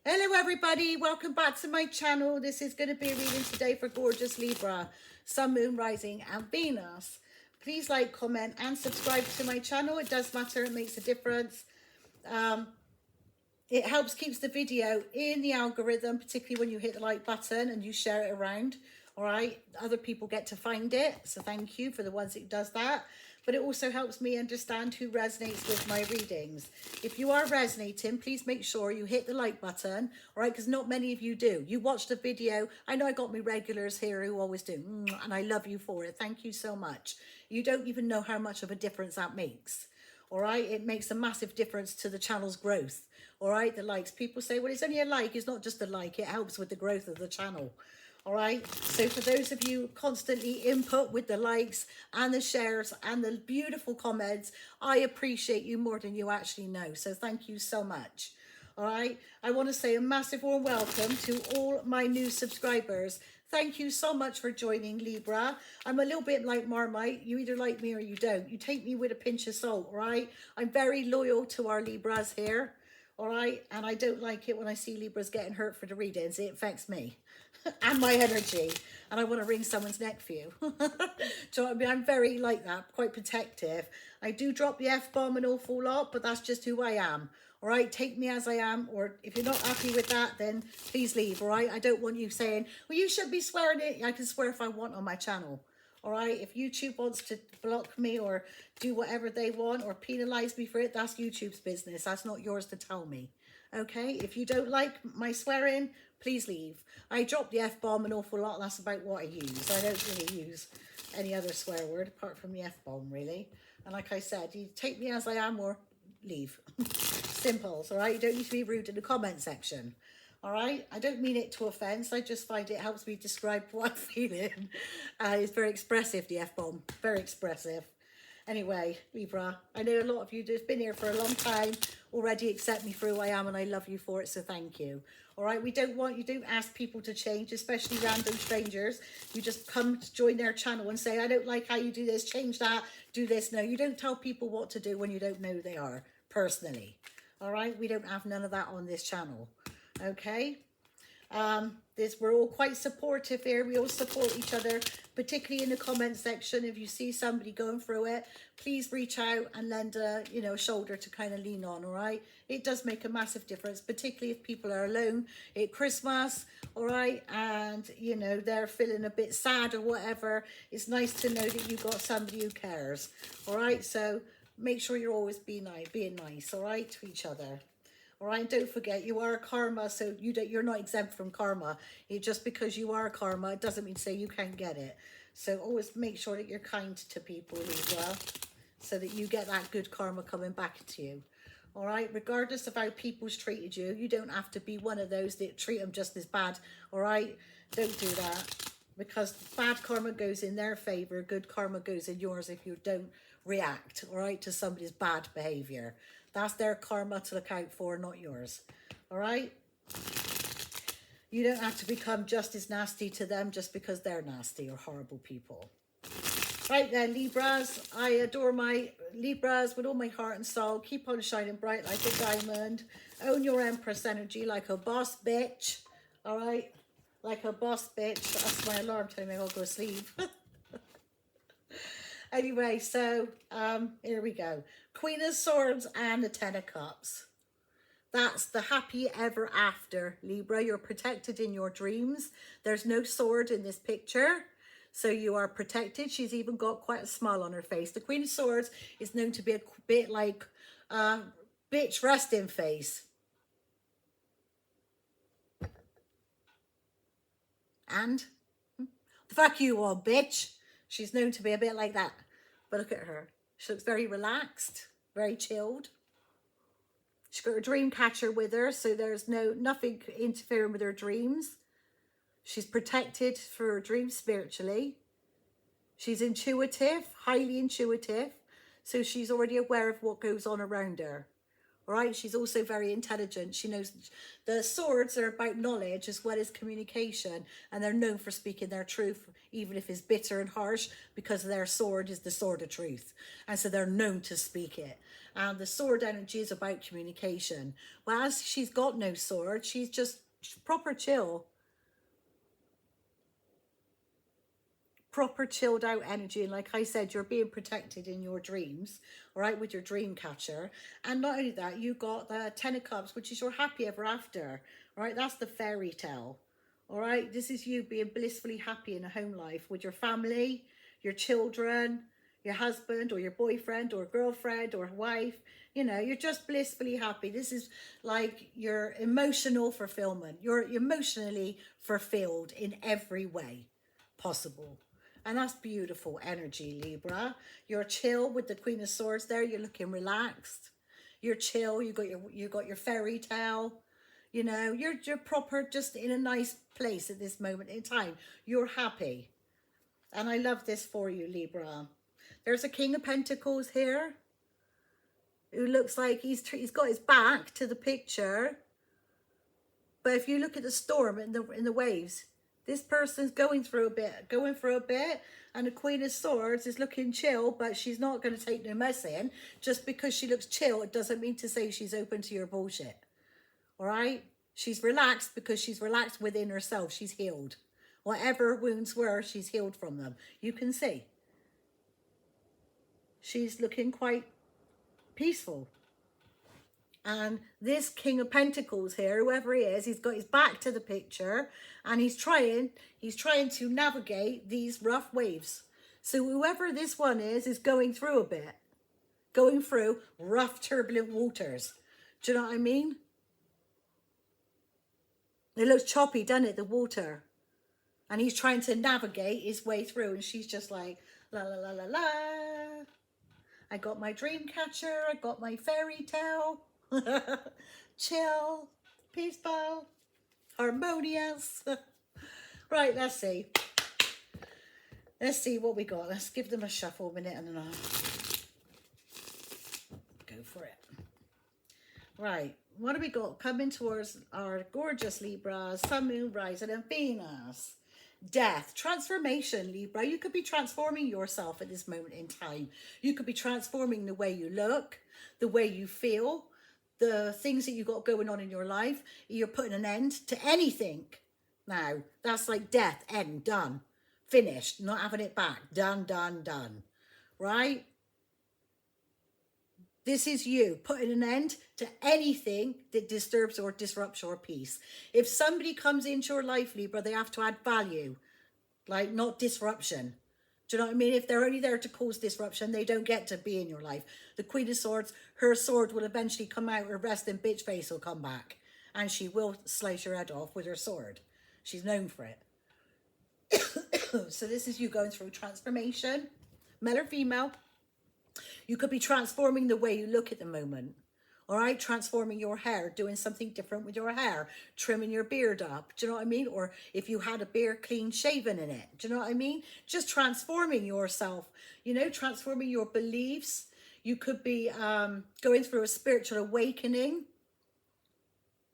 Hello everybody, welcome back to my channel. This is going to be a reading today for gorgeous Libra, Sun, Moon, Rising and Venus. Please like, comment and subscribe to my channel. It does matter, it makes a difference. It helps keeps the video in the algorithm, particularly when you hit the like button and you share it around. All right, other people get to find it, so thank you for the ones that does that. But it also helps me understand who resonates with my readings. If you are resonating, please make sure you hit the like button, all right, because not many of you do. You watch the video. I know I got my regulars here who always do, and I love you for it. Thank you so much. You don't even know how much of a difference that makes. All right, it makes a massive difference to the channel's growth. All right, the likes. People say, well, it's only a like. It's not just a like. It helps with the growth of the channel. All right, so for those of you constantly input with the likes and the shares and the beautiful comments, I appreciate you more than you actually know. So thank you so much. All right, I want to say a massive warm welcome to all my new subscribers. Thank you so much for joining, Libra. I'm a little bit like Marmite. You either like me or you don't. You take me with a pinch of salt, all right? I'm very loyal to our Libras here, all right? And I don't like it when I see Libras getting hurt for the readings. It affects me and my energy. And I want to wring someone's neck for you. Do you know what I mean? I'm very like that, quite protective. I do drop the F-bomb an awful lot, but that's just who I am. All right, take me as I am, or if you're not happy with that, then please leave, all right? I don't want you saying, well, you should be swearing it. I can swear if I want on my channel, all right? If YouTube wants to block me or do whatever they want or penalize me for it, that's YouTube's business. That's not yours to tell me, okay? If you don't like my swearing, please leave. I drop the F-bomb an awful lot. That's about what I use. I don't really use any other swear word apart from the F-bomb, really. And like I said, you take me as I am or leave. Simples, all right? You don't need to be rude in the comment section, all right? I don't mean it to offense. I just find it helps me describe what I'm feeling. It's very expressive, the F-bomb. Very expressive. Anyway, Libra, I know a lot of you have been here for a long time, already accept me for who I am, and I love you for it, so thank you. All right, you don't ask people to change, especially random strangers. You just come to join their channel and say, I don't like how you do this, change that, do this. No, you don't tell people what to do when you don't know who they are, personally. All right, we don't have none of that on this channel, okay? We're all quite supportive here. We all support each other, particularly in the comment section. If you see somebody going through it, please reach out and lend a shoulder to kind of lean on, all right? It does make a massive difference, particularly if people are alone at Christmas, all right? And, they're feeling a bit sad or whatever. It's nice to know that you've got somebody who cares, all right? So make sure you're always being nice, all right, to each other. All right, don't forget, you are karma, so you're not exempt from karma. Just because you are karma, it doesn't mean say you can't get it. So always make sure that you're kind to people as well, so that you get that good karma coming back to you. All right, regardless of how people's treated you, you don't have to be one of those that treat them just as bad. All right, don't do that, because bad karma goes in their favor, good karma goes in yours if you don't react, all right, to somebody's bad behavior. That's their karma to look out for, not yours. All right? You don't have to become just as nasty to them just because they're nasty or horrible people. Right then, Libras. I adore my Libras with all my heart and soul. Keep on shining bright like a diamond. Own your Empress energy like a boss bitch. All right? Like a boss bitch. That's my alarm telling me I'll go to sleep. Anyway, so here we go. Queen of Swords and the Ten of Cups. That's the happy ever after, Libra. You're protected in your dreams. There's no sword in this picture, so you are protected. She's even got quite a smile on her face. The Queen of Swords is known to be a bit like bitch resting face. And the fuck you all, bitch. She's known to be a bit like that. But look at her. She looks very relaxed, very chilled. She's got her dream catcher with her, so there's nothing interfering with her dreams. She's protected for her dreams spiritually. She's intuitive, highly intuitive, so she's already aware of what goes on around her. All right, she's also very intelligent. She knows the swords are about knowledge as well as communication, and they're known for speaking their truth, even if it's bitter and harsh, because their sword is the sword of truth. And so they're known to speak it. And the sword energy is about communication. Well, as she's got no sword, she's just proper chill. Proper chilled out energy. And like I said, you're being protected in your dreams, all right, with your dream catcher. And not only that, you got the 10 of cups, which is your happy ever after, all right? That's the fairy tale, all right? This is you being blissfully happy in a home life with your family, your children, your husband or your boyfriend or girlfriend or wife. You know, you're just blissfully happy. This is like your emotional fulfillment. You're emotionally fulfilled in every way possible. And that's beautiful energy, Libra. You're chill with the Queen of Swords there. You're looking relaxed. You're chill. You got your fairy tale. You know, you're proper, just in a nice place at this moment in time. You're happy. And I love this for you, Libra. There's a King of Pentacles here who looks like he's got his back to the picture. But if you look at the storm in the waves, this person's going through a bit, and the Queen of Swords is looking chill, but she's not going to take no messing. Just because she looks chill, it doesn't mean to say she's open to your bullshit. All right? She's relaxed because she's relaxed within herself. She's healed. Whatever wounds were, she's healed from them. You can see. She's looking quite peaceful. And this King of Pentacles here, whoever he is, he's got his back to the picture, and he's trying to navigate these rough waves. So whoever this one is going through a bit, going through rough, turbulent waters. Do you know what I mean? It looks choppy, doesn't it, the water? And he's trying to navigate his way through, and she's just like, la, la, la, la, la. I got my dream catcher, I got my fairy tale. Chill, peaceful, harmonious. Right, let's see. Let's see what we got. Let's give them a shuffle a minute and then I'll go for it. Right, what do we got coming towards our gorgeous Libra, Sun, Moon, Rising and Venus? Death, transformation, Libra. You could be transforming yourself at this moment in time. You could be transforming the way you look, the way you feel, the things that you got going on in your life. You're putting an end to anything now. That's like death, end, done, finished, not having it back, done, done, done, right? This is you putting an end to anything that disturbs or disrupts your peace. If somebody comes into your life, Libra, they have to add value, like not disruption. Do you know what I mean? If they're only there to cause disruption, they don't get to be in your life. The Queen of Swords, her sword will eventually come out, her resting bitch face will come back, and she will slice your head off with her sword. She's known for it. So this is you going through transformation, male or female. You could be transforming the way you look at the moment. All right, transforming your hair, doing something different with your hair, trimming your beard up. Do you know what I mean? Or if you had a beard clean shaven in it. Do you know what I mean? Just transforming yourself, you know, transforming your beliefs. You could be going through a spiritual awakening,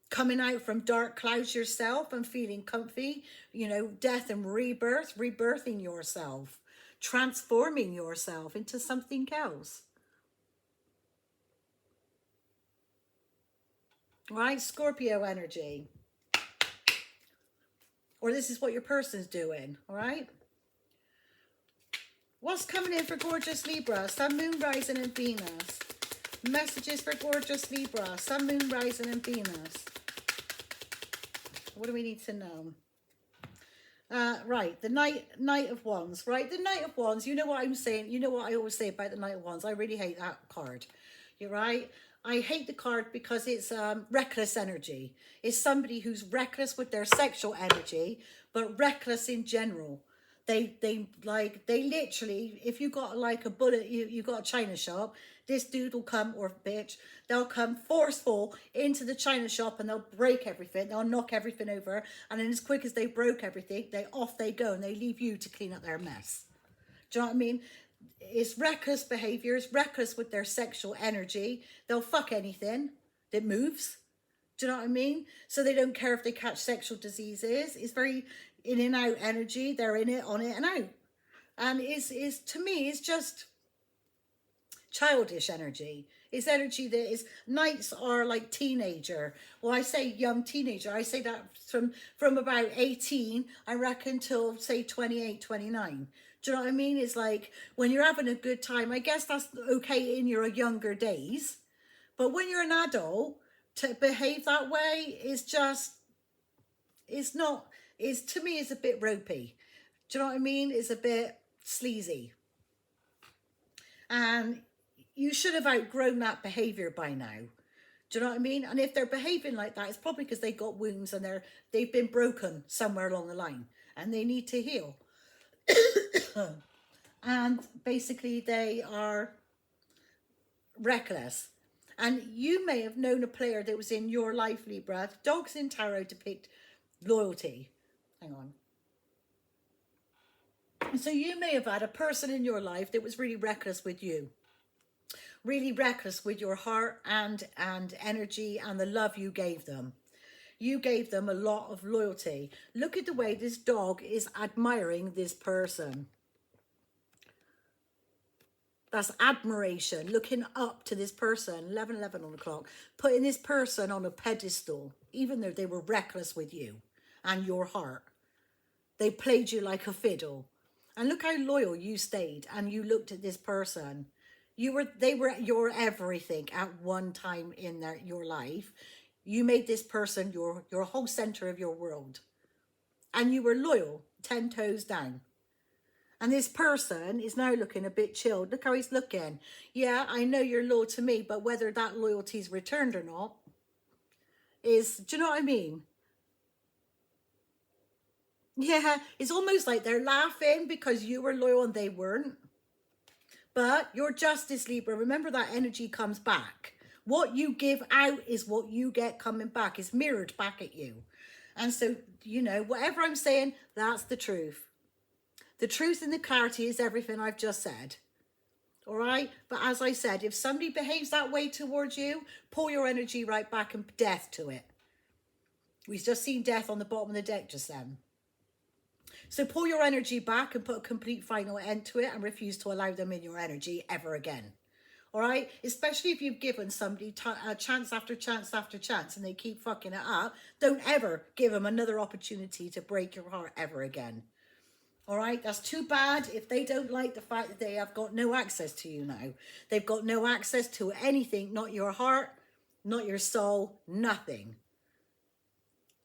coming out from dark clouds yourself and feeling comfy, you know, death and rebirth, rebirthing yourself, transforming yourself into something else. Right, Scorpio energy. Or this is what your person's doing, all right? What's coming in for gorgeous Libra? Sun, Moon, Rising and Venus. Messages for gorgeous Libra. Sun, Moon, Rising and Venus. What do we need to know? Right, the Knight of Wands, right? The Knight of Wands, you know what I'm saying? You know what I always say about the Knight of Wands? I really hate that card. You're right. I hate the card because it's reckless energy. It's somebody who's reckless with their sexual energy, but reckless in general. They literally, if you got like a bullet, you got a china shop, this dude will come, or bitch, they'll come forceful into the china shop and they'll break everything. They'll knock everything over. And then as quick as they broke everything, off they go and they leave you to clean up their mess. Do you know what I mean? It's reckless behavior. It's reckless with their sexual energy. They'll fuck anything that moves. Do you know what I mean? So they don't care if they catch sexual diseases. It's very in and out energy. They're in it, on it and out. And to me, it's just childish energy. It's energy that is, nights are like teenager. Well, I say young teenager. I say that from about 18, I reckon, till say 28, 29. Do you know what I mean? It's like when you're having a good time, I guess that's okay in your younger days. But when you're an adult, to behave that way is just, it's not, it's, to me, it's a bit ropey. Do you know what I mean? It's a bit sleazy. And you should have outgrown that behavior by now. Do you know what I mean? And if they're behaving like that, it's probably because they got wounds and they've been broken somewhere along the line and they need to heal. And basically they are reckless. And you may have known a player that was in your life, Libra. Dogs in tarot depict loyalty. Hang on. So you may have had a person in your life that was really reckless with you. Really reckless with your heart and energy and the love you gave them. You gave them a lot of loyalty. Look at the way this dog is admiring this person. That's admiration, looking up to this person, 11:11 on the clock, putting this person on a pedestal, even though they were reckless with you and your heart. They played you like a fiddle. And look how loyal you stayed, and you looked at this person. They were your everything at one time in your life. You made this person your whole center of your world. And you were loyal, 10 toes down. And this person is now looking a bit chilled. Look how he's looking. Yeah, I know you're loyal to me, but whether that loyalty is returned or not is, do you know what I mean? Yeah, it's almost like they're laughing because you were loyal and they weren't. But your justice, Libra, remember that energy comes back. What you give out is what you get coming back. It's mirrored back at you. And so, you know, whatever I'm saying, that's the truth. The truth and the clarity is everything I've just said. All right? But as I said, if somebody behaves that way towards you, pull your energy right back and death to it. We've just seen death on the bottom of the deck just then. So pull your energy back and put a complete final end to it and refuse to allow them in your energy ever again. All right? Especially if you've given somebody chance after chance after chance and they keep fucking it up. Don't ever give them another opportunity to break your heart ever again. All right, that's too bad if they don't like the fact that they have got no access to you now. They've got no access to anything, not your heart, not your soul, nothing.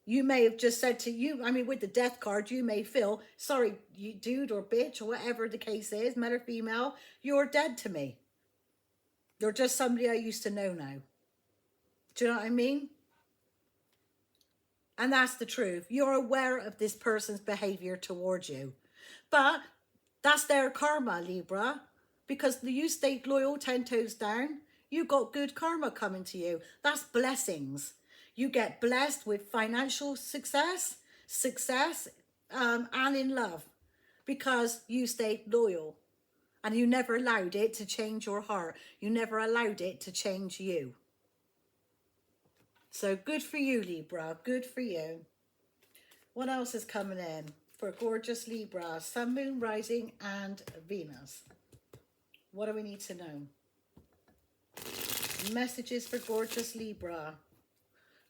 You may have just said to you, I mean, with the death card, you may feel, sorry, you dude or bitch or whatever the case is, male or female, you're dead to me. You're just somebody I used to know now. Do you know what I mean? And that's the truth. You're aware of this person's behavior towards you. But that's their karma, Libra, because you stayed loyal 10 toes down. You got good karma coming to you. That's blessings. You get blessed with financial success, and in love because you stayed loyal and you never allowed it to change your heart. You never allowed it to change you. So good for you, Libra. Good for you. What else is coming in for gorgeous Libra? Sun, Moon, Rising, and Venus. What do we need to know? Messages for gorgeous Libra.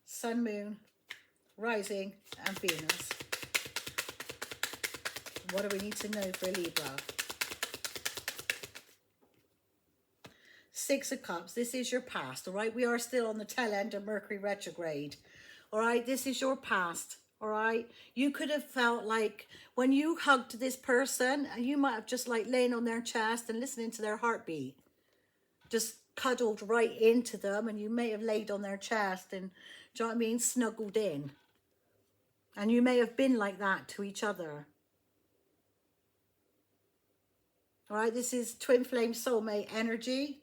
Sun, Moon, Rising, and Venus. What do we need to know for Libra? Six of Cups. This is your past, all right? We are still on the tail end of Mercury retrograde, all right? This is your past. All right, you could have felt like when you hugged this person, you might have just like laying on their chest and listening to their heartbeat, just cuddled right into them, and you may have laid on their chest and, do you know what I mean, snuggled in. And you may have been like that to each other. All right, this is twin flame soulmate energy.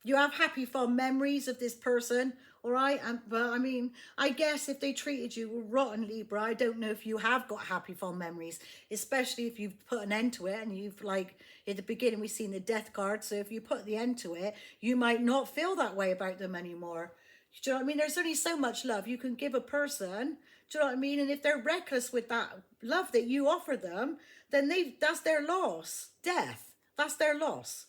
You have happy, fond memories of this person, all right? But I mean, I guess if they treated you rotten, Libra, I don't know if you have got happy, fond memories, especially if you've put an end to it and you've, like, at the beginning, we've seen the death card. So if you put the end to it, you might not feel that way about them anymore. Do you know what I mean? There's only so much love you can give a person. Do you know what I mean? And if they're reckless with that love that you offer them, then that's their loss. Death. That's their loss.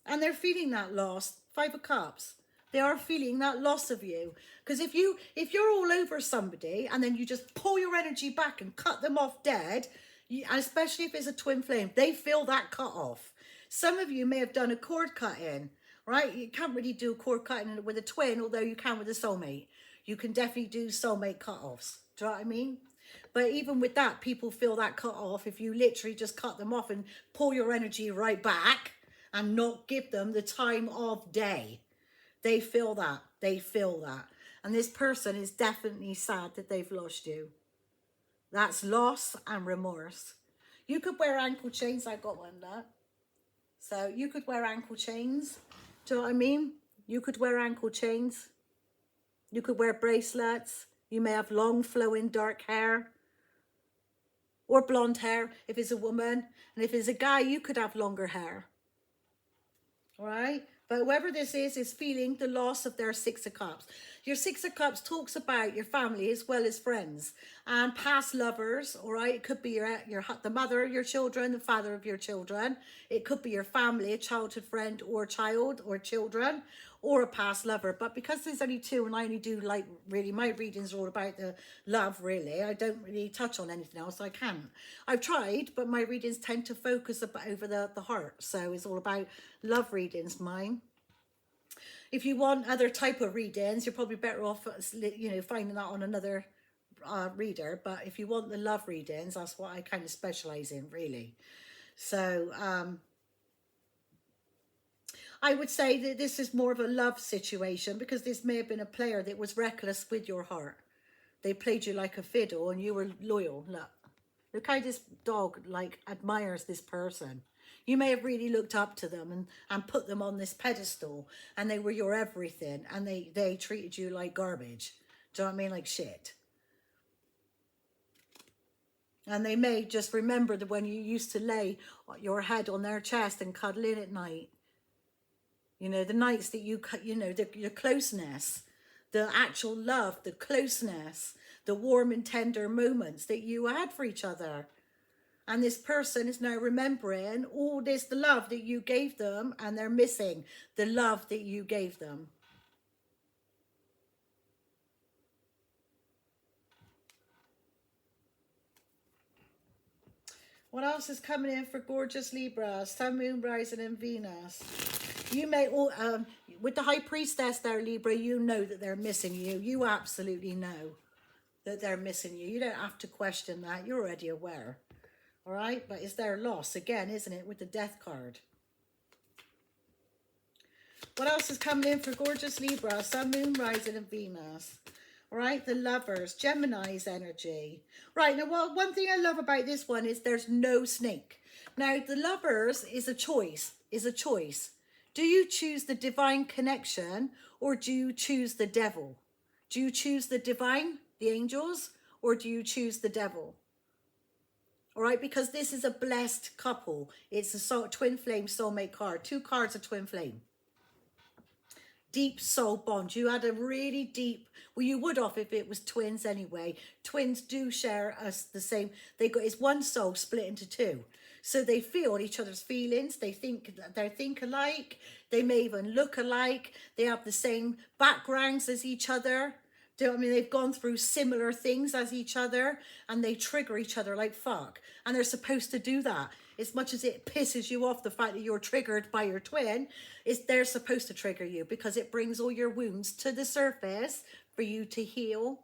And they're feeling that loss. 5 of Cups. They are feeling that loss of you. Because if you're all over somebody and then you just pull your energy back and cut them off dead, and especially if it's a twin flame, they feel that cut off. Some of you may have done a cord cutting, right? You can't really do a cord cutting with a twin, although you can with a soulmate. You can definitely do soulmate cut-offs. Do you know what I mean? But even with that, people feel that cut off if you literally just cut them off and pull your energy right back and not give them the time of day. They feel that. They feel that. And this person is definitely sad that they've lost you. That's loss and remorse. You could wear ankle chains. I got one there. So you could wear ankle chains. Do you know what I mean? You could wear ankle chains. You could wear bracelets. You may have long flowing dark hair. Or blonde hair if it's a woman. And if it's a guy, you could have longer hair. All right? But whoever this is feeling the loss of their 6 of Cups. Your 6 of Cups talks about your family as well as friends and past lovers. All right, it could be the mother of your children, the father of your children. It could be your family, a childhood friend or child or children, or a past lover. But because there's only 2 and I only do like really my readings are all about the love really. I don't really touch on anything else. I can't. I've tried, but my readings tend to focus over the heart. So it's all about love readings, mine. If you want other type of readings, you're probably better off, you know, finding that on another reader. But if you want the love readings, that's what I kind of specialize in, really. So I would say that this is more of a love situation because this may have been a player that was reckless with your heart. They played you like a fiddle and you were loyal. Look how this dog like admires this person. You may have really looked up to them and put them on this pedestal and they were your everything and they treated you like garbage. Do you know what I mean? Like shit. And they may just remember that when you used to lay your head on their chest and cuddle in at night. You know, the nights that you know, your closeness, the actual love, the closeness, the warm and tender moments that you had for each other. And this person is now remembering all this, the love that you gave them, and they're missing the love that you gave them. What else is coming in for gorgeous Libra? Sun, Moon, Rising, and Venus. You may all, with the High Priestess there, Libra, you know that they're missing you. You absolutely know that they're missing you. You don't have to question that. You're already aware. All right, but it's their loss again, isn't it, with the Death card? What else is coming in for gorgeous Libra? Sun, Moon, Rising, and Venus. All right, the Lovers, Gemini's energy. Right, now one thing I love about this one is there's no snake. Now, the Lovers is a choice, Do you choose the divine connection or do you choose the devil? Do you choose the divine, the angels, or do you choose the devil? All right, because this is a blessed couple. It's a twin flame soulmate card. 2 cards of twin flame. Deep soul bond. You had a really deep, well, you would have if it was twins anyway. Twins do share us the same. It's one soul split into 2. So they feel each other's feelings. They think alike. They may even look alike. They have the same backgrounds as each other. Do you know what I mean? They've gone through similar things as each other and they trigger each other like fuck. And they're supposed to do that. As much as it pisses you off the fact that you're triggered by your twin, they're supposed to trigger you because it brings all your wounds to the surface for you to heal.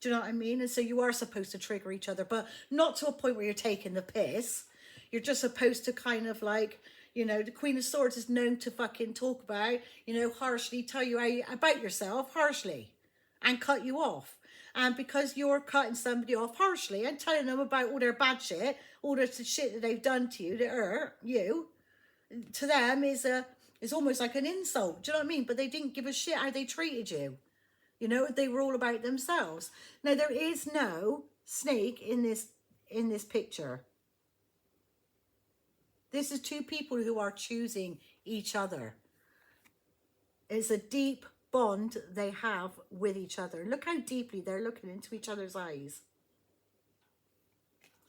Do you know what I mean? And so you are supposed to trigger each other, but not to a point where you're taking the piss. You're just supposed to kind of like, you know, the Queen of Swords is known to fucking talk about, you know, harshly tell you about yourself, harshly. And cut you off. And because you're cutting somebody off harshly and telling them about all their bad shit, all the shit that they've done to you that hurt you, to them is almost like an insult. Do you know what I mean? But they didn't give a shit how they treated you. You know, they were all about themselves. Now, there is no snake in this picture. This is 2 people who are choosing each other. It's a deep bond they have with each other. Look how deeply they're looking into each other's eyes.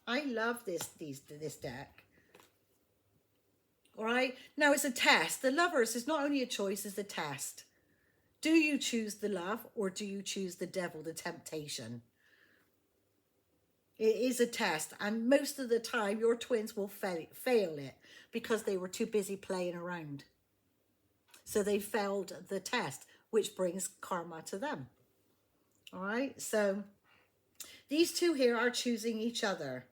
I love this deck. All right. Now it's a test. The lovers is not only a choice, it's a test. Do you choose the love or do you choose the devil, the temptation? It is a test. And most of the time, your twins will fail it because they were too busy playing around. So they failed the test, which brings karma to them. All right. So these two here are choosing each other.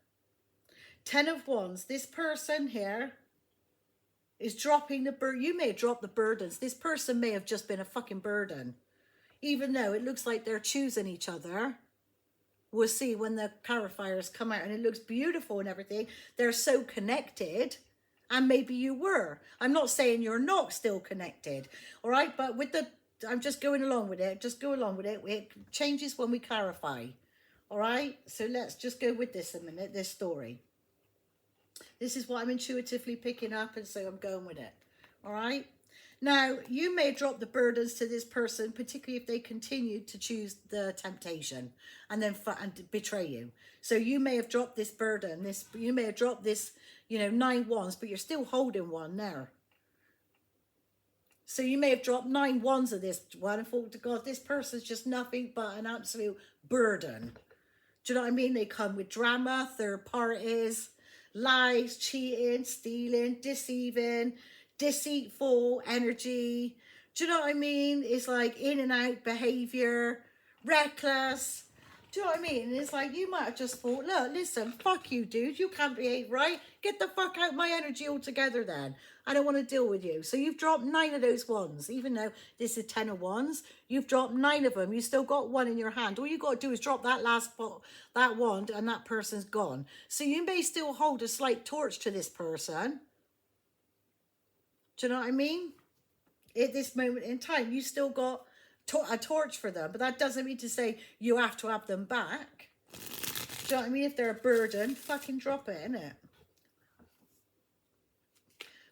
10 of Wands. This person here is dropping the burden. You may have dropped the burdens. This person may have just been a fucking burden. Even though it looks like they're choosing each other. We'll see when the clarifiers come out and it looks beautiful and everything. They're so connected. And maybe you were. I'm not saying you're not still connected. All right. But with the, I'm just going along with it. Just go along with it. It changes when we clarify. All right. So let's just go with this a minute. This story. This is what I'm intuitively picking up, and so I'm going with it. All right. Now, you may drop the burdens to this person, particularly if they continue to choose the temptation and then betray you. So you may have dropped this burden. You may have dropped this, 9 wands, but you're still holding one there. So you may have dropped 9 wands of this one and thought to God, this person's just nothing but an absolute burden. Do you know what I mean? They come with drama, third parties, lies, cheating, stealing, deceiving, deceitful energy. Do you know what I mean? It's like in and out behavior, reckless. Do you know what I mean? And it's like you might have just thought, look, listen, fuck you, dude. You can't behave right. Get the fuck out of my energy altogether then. I don't want to deal with you. So you've dropped 9 of those wands. Even though this is 10 of wands, you've dropped 9 of them. You still got 1 in your hand. All you got to do is drop that that wand and that person's gone. So you may still hold a slight torch to this person. Do you know what I mean? At this moment in time, you still got a torch for them. But that doesn't mean to say you have to have them back. Do you know what I mean? If they're a burden, fucking drop it, innit?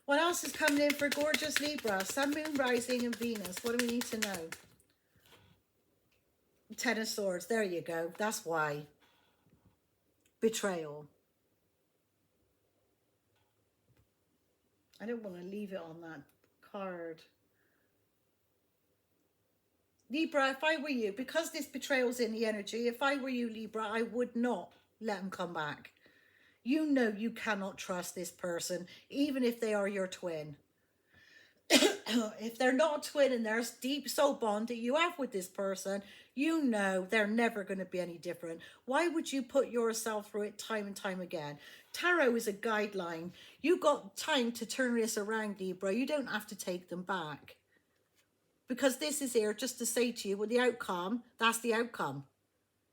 What else is coming in for gorgeous Libra? Sun, Moon, Rising, and Venus. What do we need to know? 10 of Swords. There you go. That's why. Betrayal. I don't want to leave it on that card. Libra, if I were you, because this betrayal's in the energy, if I were you, Libra, I would not let them come back. You know you cannot trust this person, even if they are your twin. If they're not a twin and there's deep soul bond that you have with this person, you know they're never going to be any different. Why would you put yourself through it time and time again? Tarot is a guideline. You got time to turn this around, Libra. You don't have to take them back. Because this is here just to say to you, well, the outcome, that's the outcome.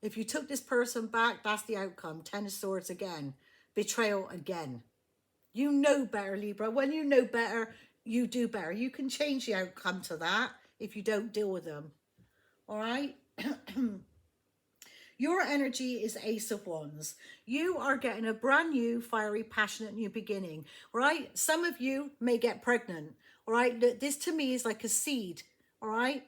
If you took this person back, that's the outcome. 10 of Swords again. Betrayal again. You know better, Libra. When you know better, you do better. You can change the outcome to that if you don't deal with them. All right? Your energy is Ace of Wands. You are getting a brand new, fiery, passionate new beginning. Right? Some of you may get pregnant. All right? This to me is like a seed. All right?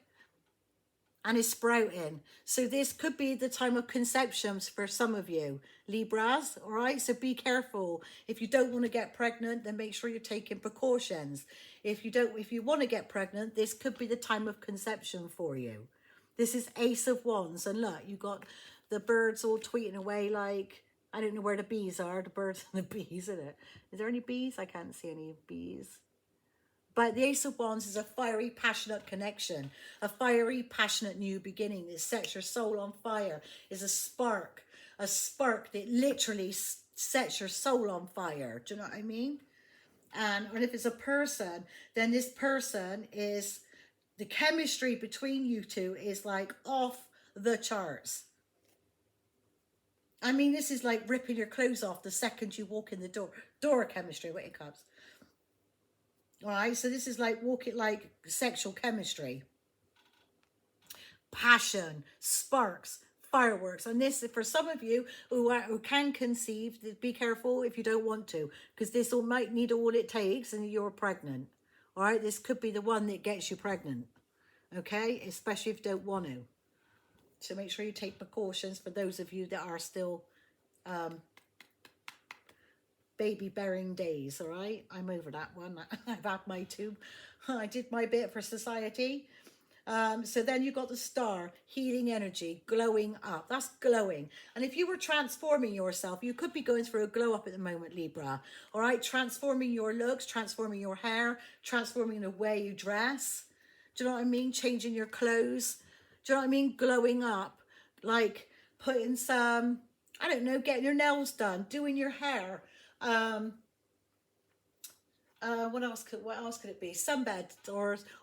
And it's sprouting. So this could be the time of conceptions for some of you, Libras, all right? So be careful. If you don't want to get pregnant, then make sure you're taking precautions. If you want to get pregnant, this could be the time of conception for you. This is Ace of Wands. And look, you got the birds all tweeting away like, I don't know where the bees are, the birds and the bees, isn't it? Is there any bees? I can't see any bees. But the Ace of Wands is a fiery, passionate connection, a fiery, passionate new beginning that sets your soul on fire, is a spark that literally sets your soul on fire. Do you know what I mean? And if it's a person, then this person is, the chemistry between you two is like off the charts. I mean, this is like ripping your clothes off the second you walk in the door. Door chemistry, what it comes. All right, so this is like like sexual chemistry, passion, sparks, fireworks. And this, for some of you who can conceive, be careful if you don't want to, because this might need all it takes and you're pregnant. All right, this could be the one that gets you pregnant. Okay, especially if you don't want to. So make sure you take precautions for those of you that are still baby bearing days, all right? I'm over that one. I've had my two. I did my bit for society. So then you got the star, healing energy, glowing up. That's glowing. And if you were transforming yourself, you could be going through a glow up at the moment, Libra. All right, transforming your looks, transforming your hair, transforming the way you dress. Do you know what I mean? Changing your clothes. Do you know what I mean? Glowing up. Like putting some, I don't know, getting your nails done, doing your hair. What else could it be? Sunbed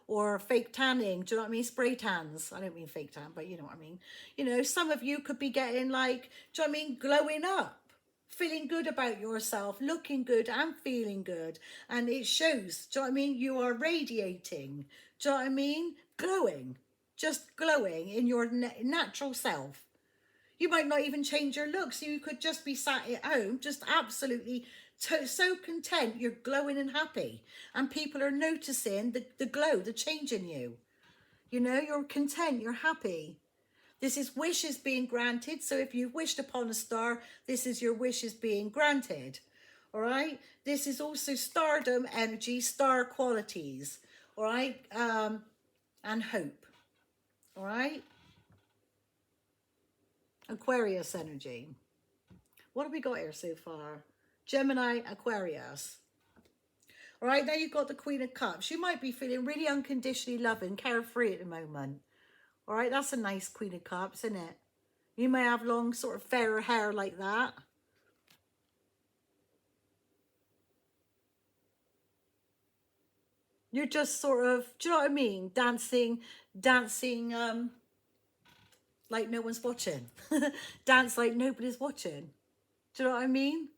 or fake tanning. Do you know what I mean? Spray tans. I don't mean fake tan, but you know what I mean. You know, some of you could be getting like, do you know what I mean? Glowing up, feeling good about yourself, looking good and feeling good, and it shows. Do you know what I mean? You are radiating. Do you know what I mean? Glowing, just glowing in your natural self. You might not even change your looks. You could just be sat at home, just absolutely so content. You're glowing and happy. And people are noticing the glow, the change in you. You know, you're content, you're happy. This is wishes being granted. So if you've wished upon a star, this is your wishes being granted. All right. This is also stardom energy, star qualities. All right. And hope. All right. Aquarius energy. What have we got here so far? Gemini, Aquarius. All right, now you've got the Queen of Cups. You might be feeling really unconditionally loving, carefree at the moment. All right, that's a nice Queen of Cups, isn't it? You may have long, sort of fairer hair like that. You're just sort of, do you know what I mean? Dancing, like no one's watching. Dance like nobody's watching. Do you know what I mean?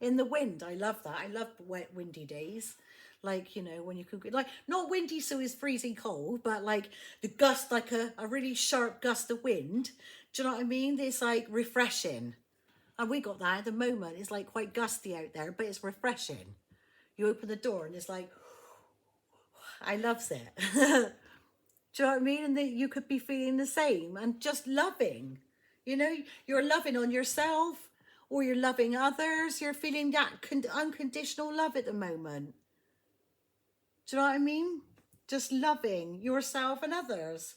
In the wind. I love that. I love wet, windy days. Like, you know, when you could, like, not windy so it's freezing cold, but like the gust, like a really sharp gust of wind. Do you know what I mean? It's like refreshing. And we got that at the moment. It's like quite gusty out there, but it's refreshing. You open the door and it's like, I loves it. Do you know what I mean? And that you could be feeling the same and just loving. You know, you're loving on yourself or you're loving others. You're feeling that unconditional love at the moment. Do you know what I mean? Just loving yourself and others.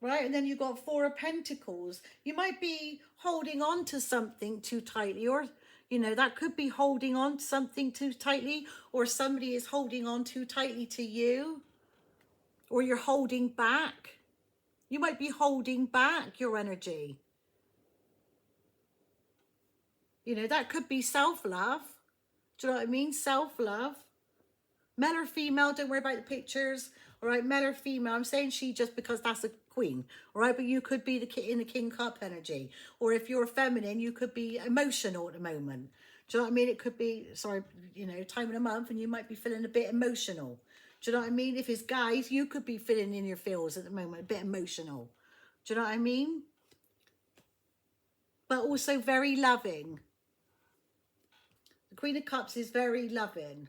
Right? And then you've got Four of Pentacles. You might be holding on to something too tightly, or, you know, that could be holding on to something too tightly, or somebody is holding on too tightly to you, or you're holding back. You might be holding back your energy. You know, that could be self-love. Do you know what I mean? Self-love. Male or female, don't worry about the pictures. All right, male or female. I'm saying she just because that's a queen. All right, but you could be in the King Cup energy. Or if you're feminine, you could be emotional at the moment. Do you know what I mean? It could be, sorry, you know, time of the month and you might be feeling a bit emotional. Do you know what I mean? If it's guys, you could be feeling in your feels at the moment, a bit emotional. Do you know what I mean? But also very loving. The Queen of Cups is very loving.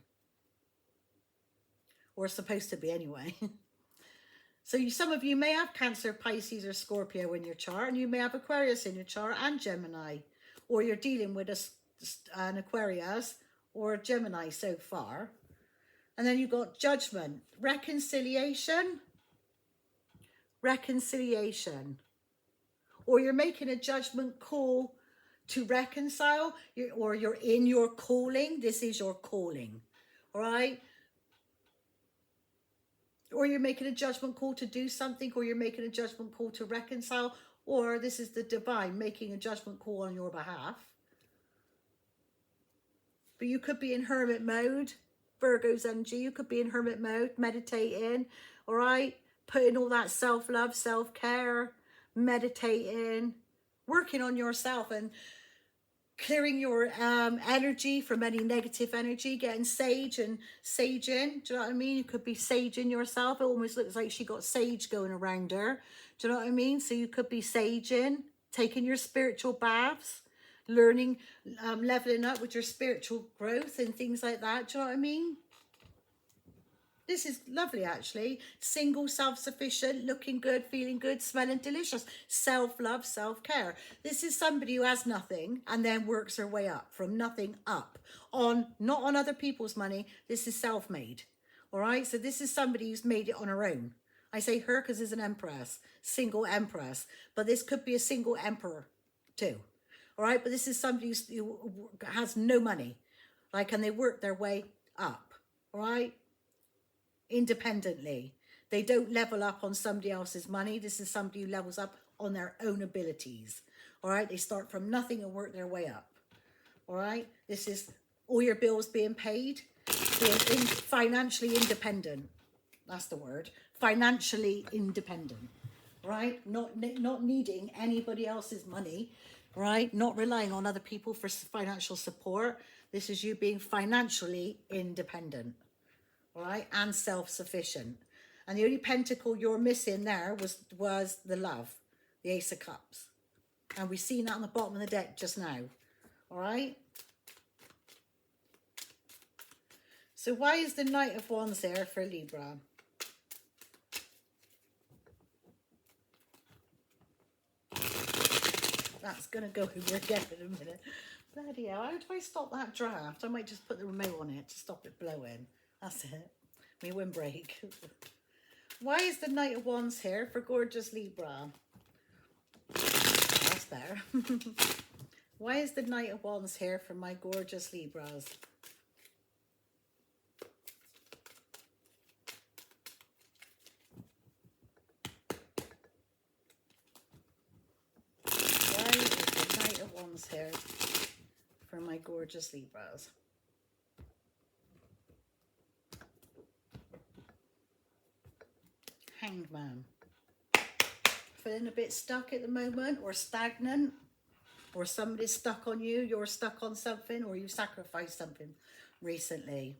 Or supposed to be anyway. So some of you may have Cancer, Pisces or Scorpio in your chart, and you may have Aquarius in your chart and Gemini, or you're dealing with an Aquarius or a Gemini so far. And then you've got Judgment, reconciliation, or you're making a judgment call to reconcile, or you're in your calling. This is your calling, all right? Or you're making a judgment call to do something, or you're making a judgment call to reconcile, or this is the divine making a judgment call on your behalf. But you could be in hermit mode, Virgo's energy. You could be in hermit mode, meditating, all right? Putting all that self-love, self-care, meditating, working on yourself and clearing your energy from any negative energy, getting sage and saging. Do you know what I mean? You could be saging yourself. It almost looks like she got sage going around her. Do you know what I mean? So you could be saging, taking your spiritual baths, learning, leveling up with your spiritual growth and things like that. Do you know what I mean? This is lovely, actually. Single, self-sufficient, looking good, feeling good, smelling delicious. Self-love, self-care. This is somebody who has nothing and then works her way up, from nothing up. Not on other people's money. This is self-made. All right? So this is somebody who's made it on her own. I say her because it's an empress. Single empress. But this could be a single emperor too. All right? But this is somebody who has no money. Like, and they work their way up. All right? Independently. They don't level up on somebody else's money. This is somebody who levels up on their own abilities. All right, they start from nothing and work their way up. All right, this is all your bills being paid, being financially independent. That's the word. Financially independent. Right, not needing anybody else's money. Right, not relying on other people for financial support. This is you being financially independent. All right, and self-sufficient. And the only pentacle you're missing there was the love, the Ace of Cups. And we've seen that on the bottom of the deck just now. All right. So why is the Knight of Wands there for Libra? That's going to go over again in a minute. Bloody hell, how do I stop that draft? I might just put the remote on it to stop it blowing. That's it. My windbreak. Why is the Knight of Wands here for gorgeous Libra? That's better. Why is the Knight of Wands here for my gorgeous Libras? Why is the Knight of Wands here for my gorgeous Libras? Hanged Man. Feeling a bit stuck at the moment, or stagnant, or somebody's stuck on you, you're stuck on something, or you sacrificed something recently.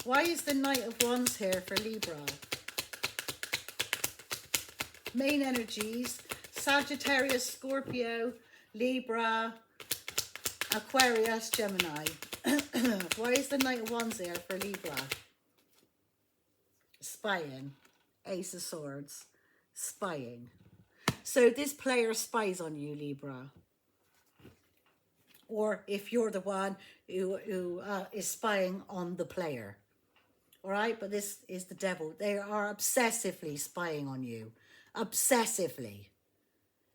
Why is the Knight of Wands here for Libra? Main energies: Sagittarius, Scorpio, Libra, Aquarius, Gemini. Why is the Knight of Wands there for Libra? Spying. Ace of Swords. Spying. So this player spies on you, Libra. Or if you're the one who is spying on the player. All right? But this is the devil. They are obsessively spying on you. Obsessively.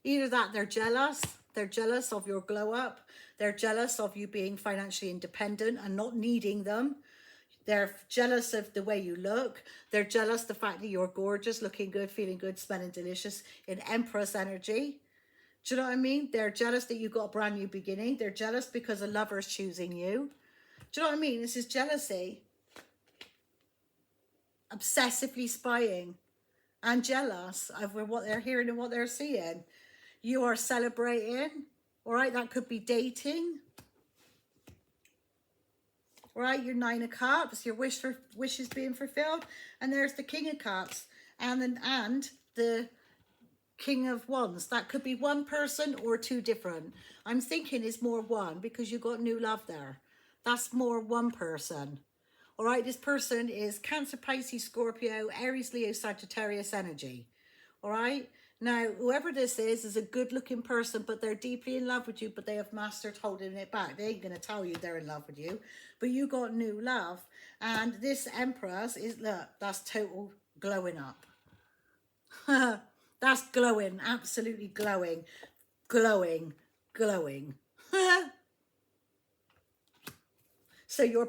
Either that they're jealous. They're jealous of your glow up. They're jealous of you being financially independent and not needing them. They're jealous of the way you look. They're jealous the fact that you're gorgeous, looking good, feeling good, smelling delicious in Empress energy. Do you know what I mean? They're jealous that you got a brand new beginning. They're jealous because a lover's choosing you. Do you know what I mean? This is jealousy. Obsessively spying and jealous of what they're hearing and what they're seeing. You are celebrating. All right, that could be dating. Right, your Nine of Cups, your wishes being fulfilled, and there's the King of Cups, and the King of Wands. That could be one person or two different. I'm thinking it's more one because you got new love there. That's more one person. All right, this person is Cancer, Pisces, Scorpio, Aries, Leo, Sagittarius energy. All right. Now, whoever this is a good-looking person, but they're deeply in love with you, but they have mastered holding it back. They ain't going to tell you they're in love with you, but you got new love. And this Empress is, look, that's total glowing up. That's glowing, absolutely glowing, glowing, glowing. So you're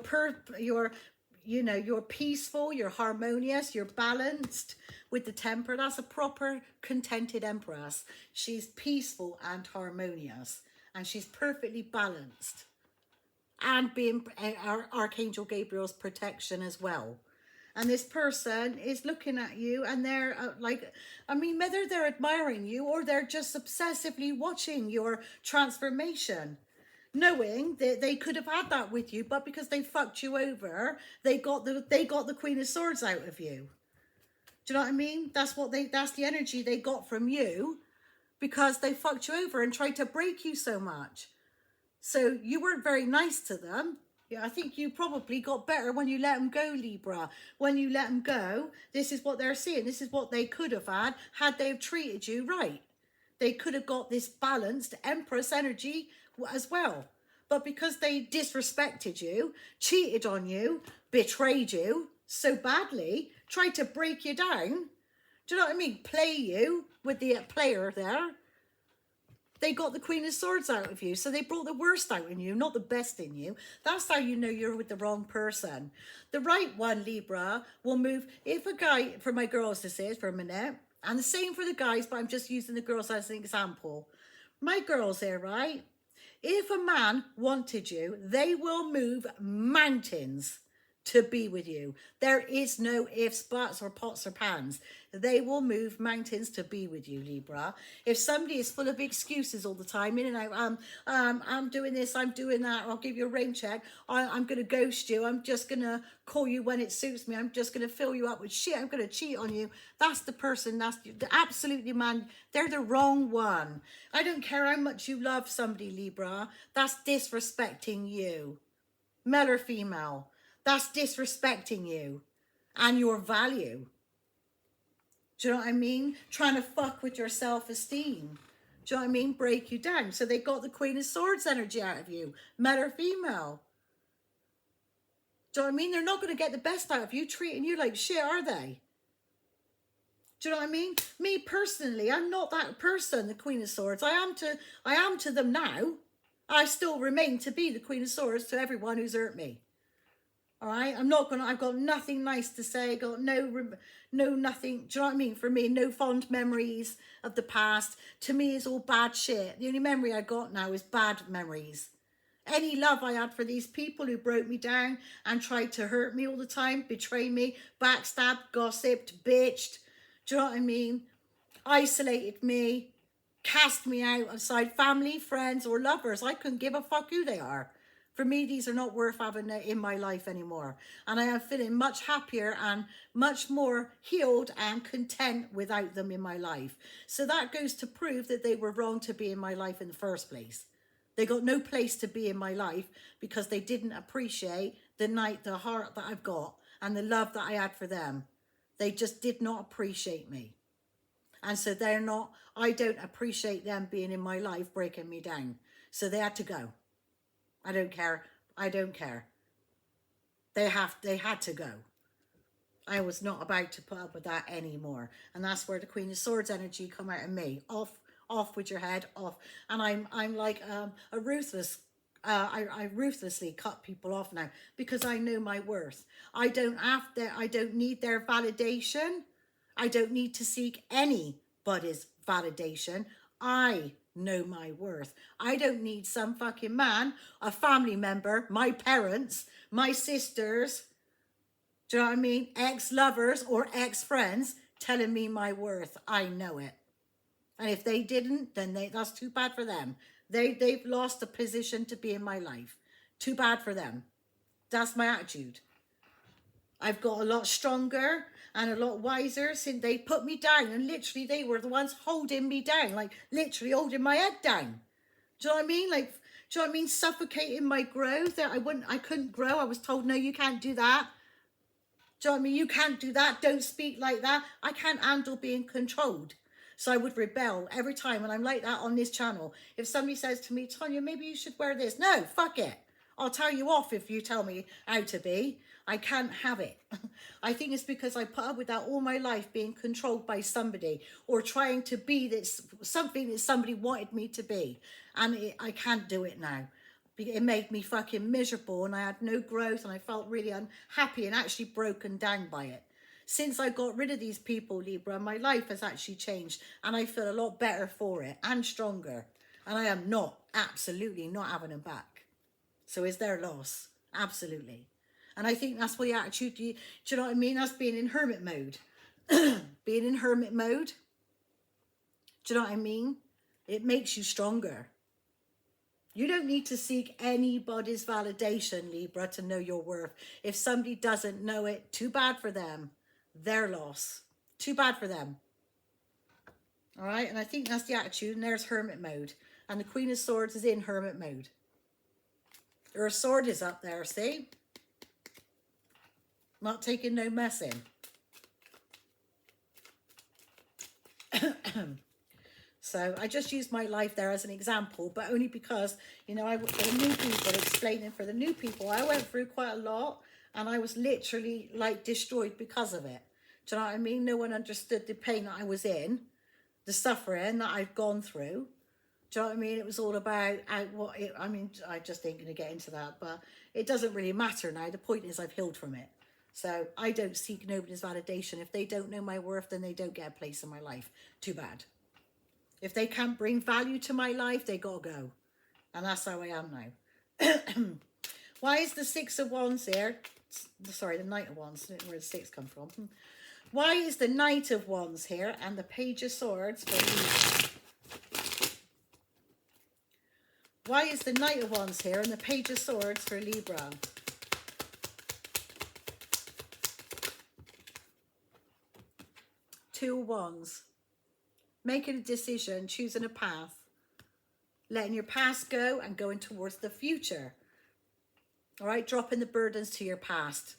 peaceful, you're harmonious, you're balanced with the temper. That's a proper contented Empress. She's peaceful and harmonious, and she's perfectly balanced, and being Archangel Gabriel's protection as well. And this person is looking at you, and they're whether they're admiring you or they're just obsessively watching your transformation, knowing that they could have had that with you, but because they fucked you over, they got the Queen of Swords out of you. Do you know what I mean? That's the energy they got from you, because they fucked you over and tried to break you so much. So you weren't very nice to them, Yeah, I think you probably got better when you let them go, Libra. When you let them go, this is what they're seeing. This is what they could have had they have treated you right. They could have got this balanced Empress energy as well. But because they disrespected you, cheated on you, betrayed you so badly, tried to break you down, do you know what I mean? Play you with the player there. They got the Queen of Swords out of you. So they brought the worst out in you, not the best in you. That's how you know you're with the wrong person. The right one, Libra, will move. If a guy, for my girls this is, for a minute, and the same for the guys, but I'm just using the girls as an example. My girls here, right? If a man wanted you, they will move mountains to be with you. There is no ifs, buts, or pots or pans. They will move mountains to be with you, Libra. If somebody is full of excuses all the time, in and out, I'm doing this, I'm doing that, I'll give you a rain check, I'm going to ghost you, I'm just going to call you when it suits me, I'm just going to fill you up with shit, I'm going to cheat on you. That's the person, that's the absolutely man, they're the wrong one. I don't care how much you love somebody, Libra, that's disrespecting you. Male or female. That's disrespecting you and your value. Do you know what I mean? Trying to fuck with your self-esteem. Do you know what I mean? Break you down. So they got the Queen of Swords energy out of you, male or female. Do you know what I mean? They're not going to get the best out of you treating you like shit, are they? Do you know what I mean? Me personally, I'm not that person, the Queen of Swords. I am to them now. I still remain to be the Queen of Swords to everyone who's hurt me. All right, I've got nothing nice to say, got no nothing, do you know what I mean? For me, no fond memories of the past. To me, it's all bad shit. The only memory I got now is bad memories. Any love I had for these people who broke me down and tried to hurt me all the time, betray me, backstabbed, gossiped, bitched, do you know what I mean? Isolated me, cast me out outside family, friends, or lovers. I couldn't give a fuck who they are. For me, these are not worth having in my life anymore. And I am feeling much happier and much more healed and content without them in my life. So that goes to prove that they were wrong to be in my life in the first place. They got no place to be in my life because they didn't appreciate the heart that I've got and the love that I had for them. They just did not appreciate me. And so I don't appreciate them being in my life, breaking me down. So they had to go. I don't care. I don't care. They had to go. I was not about to put up with that anymore. And that's where the Queen of Swords energy come out of me. Off with your head, off. And I'm like a ruthless. I ruthlessly cut people off now because I know my worth. I don't need their validation. I don't need to seek anybody's validation. I know my worth. I don't need some fucking man, a family member, my parents, my sisters, do you know what I mean? Ex-lovers or ex-friends telling me my worth. I know it. And if they didn't, then that's too bad for them. They've lost a position to be in my life. Too bad for them. That's my attitude. I've got a lot stronger and a lot wiser since they put me down, and literally they were the ones holding me down, like literally holding my head down. Do you know what I mean? Like, do you know what I mean? Suffocating my growth. I couldn't grow. I was told, no, you can't do that. Do you know what I mean? You can't do that. Don't speak like that. I can't handle being controlled. So I would rebel every time, and I'm like that on this channel. If somebody says to me, Tonya, maybe you should wear this. No, fuck it. I'll tell you off if you tell me how to be. I can't have it. I think it's because I put up with that all my life, being controlled by somebody or trying to be something that somebody wanted me to be. And I can't do it now. It made me fucking miserable, and I had no growth, and I felt really unhappy and actually broken down by it. Since I got rid of these people, Libra, my life has actually changed, and I feel a lot better for it and stronger. And I am absolutely not having them back. So is their loss. Absolutely. And I think that's what the attitude, do you know what I mean? That's being in hermit mode. Being in hermit mode. Do you know what I mean? It makes you stronger. You don't need to seek anybody's validation, Libra, to know your worth. If somebody doesn't know it, too bad for them. Their loss. Too bad for them. All right? And I think that's the attitude. And there's hermit mode. And the Queen of Swords is in hermit mode. Her sword is up there, see? Not taking no messing. So I just used my life there as an example, but only because, you know, for the new people, explaining for the new people, I went through quite a lot and I was literally like destroyed because of it. Do you know what I mean? No one understood the pain that I was in, the suffering that I've gone through. Do you know what I mean? It was all about I mean, I just ain't going to get into that, but it doesn't really matter now. The point is I've healed from it. So I don't seek nobody's validation. If they don't know my worth, then they don't get a place in my life. Too bad. If they can't bring value to my life, they got to go. And that's how I am now. Why is the Six of Wands here? Sorry, the Knight of Wands. I don't know where the six come from. Why is the Knight of Wands here and the Page of Swords for Libra? Why is the Knight of Wands here and the Page of Swords for Libra? Two of Wands. Making a decision, choosing a path. Letting your past go and going towards the future. All right, dropping the burdens to your past.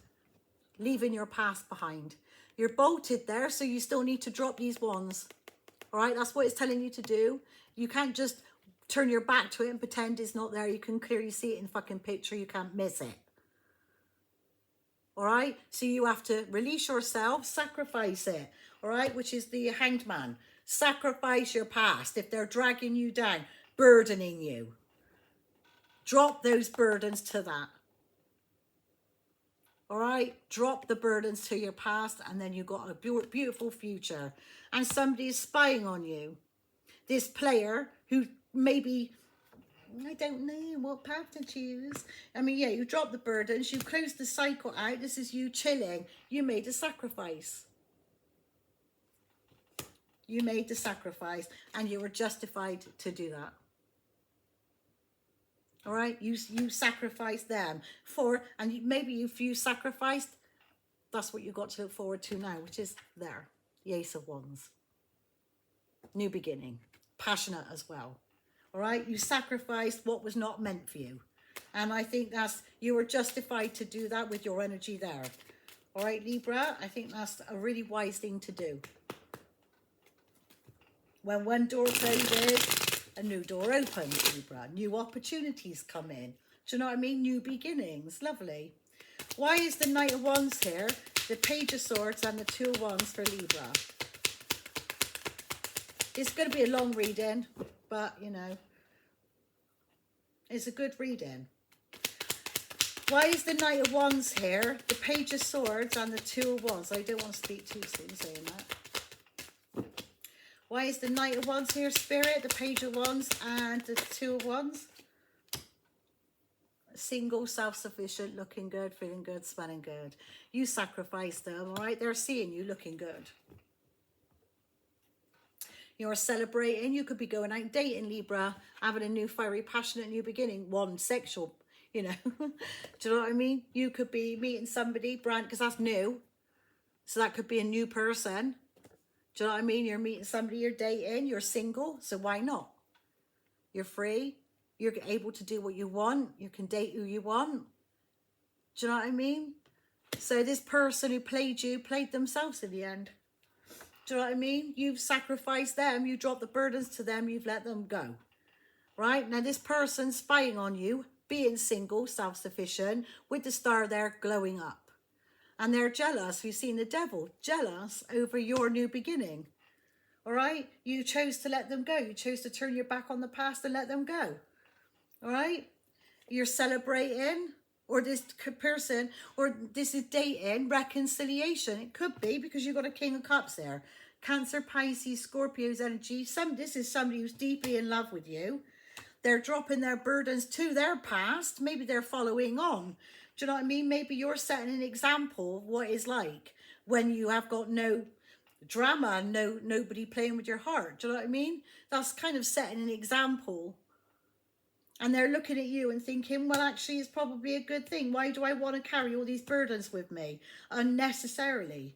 Leaving your past behind. You're bolted there, so you still need to drop these wands. All right, that's what it's telling you to do. You can't just turn your back to it and pretend it's not there. You can clearly see it in the fucking picture. You can't miss it. All right, so you have to release yourself, sacrifice it. All right, which is the Hanged Man. Sacrifice your past. If they're dragging you down, burdening you, drop those burdens to that. All right, drop the burdens to your past, and then you got a beautiful future. And somebody is spying on you. This player who maybe, I don't know what path to choose. I mean, yeah, you drop the burdens, you close the cycle out. This is you chilling. You made a sacrifice. You made the sacrifice, and you were justified to do that. All right, you sacrificed them for, and maybe if you sacrificed, that's what you got to look forward to now, which is there, the Ace of Wands. New beginning, passionate as well. All right, you sacrificed what was not meant for you, and I think you were justified to do that with your energy there. All right, Libra, I think that's a really wise thing to do. When one door closes, a new door opens, Libra. New opportunities come in. Do you know what I mean? New beginnings. Lovely. Why is the Knight of Wands here, the Page of Swords, and the Two of Wands for Libra? It's going to be a long reading, but, you know, it's a good reading. Why is the Knight of Wands here, the Page of Swords, and the Two of Wands? I don't want to speak too soon saying that. Why is the Knight of Wands here, Spirit, the Page of Wands, and the Two of Wands? Single, self-sufficient, looking good, feeling good, smelling good. You sacrificed them, all right? They're seeing you looking good. You're celebrating. You could be going out dating, Libra, having a new, fiery, passionate new beginning. One sexual, you know. Do you know what I mean? You could be meeting somebody, brand, because that's new. So that could be a new person. Do you know what I mean? You're meeting somebody, you're dating, you're single, so why not? You're free. You're able to do what you want. You can date who you want. Do you know what I mean? So this person who played you, played themselves in the end. Do you know what I mean? You've sacrificed them. You dropped the burdens to them. You've let them go. Right? Now this person spying on you, being single, self-sufficient, with the star there glowing up. And they're jealous. You've seen the devil. Jealous over your new beginning. All right? You chose to let them go. You chose to turn your back on the past and let them go. All right? You're celebrating, or this person, or this is dating, reconciliation. It could be because you've got a King of Cups there. Cancer, Pisces, Scorpio's energy. This is somebody who's deeply in love with you. They're dropping their burdens to their past. Maybe they're following on. Do you know what I mean? Maybe you're setting an example of what it's like when you have got no drama, nobody playing with your heart. Do you know what I mean? That's kind of setting an example. And they're looking at you and thinking, well, actually, it's probably a good thing. Why do I want to carry all these burdens with me unnecessarily?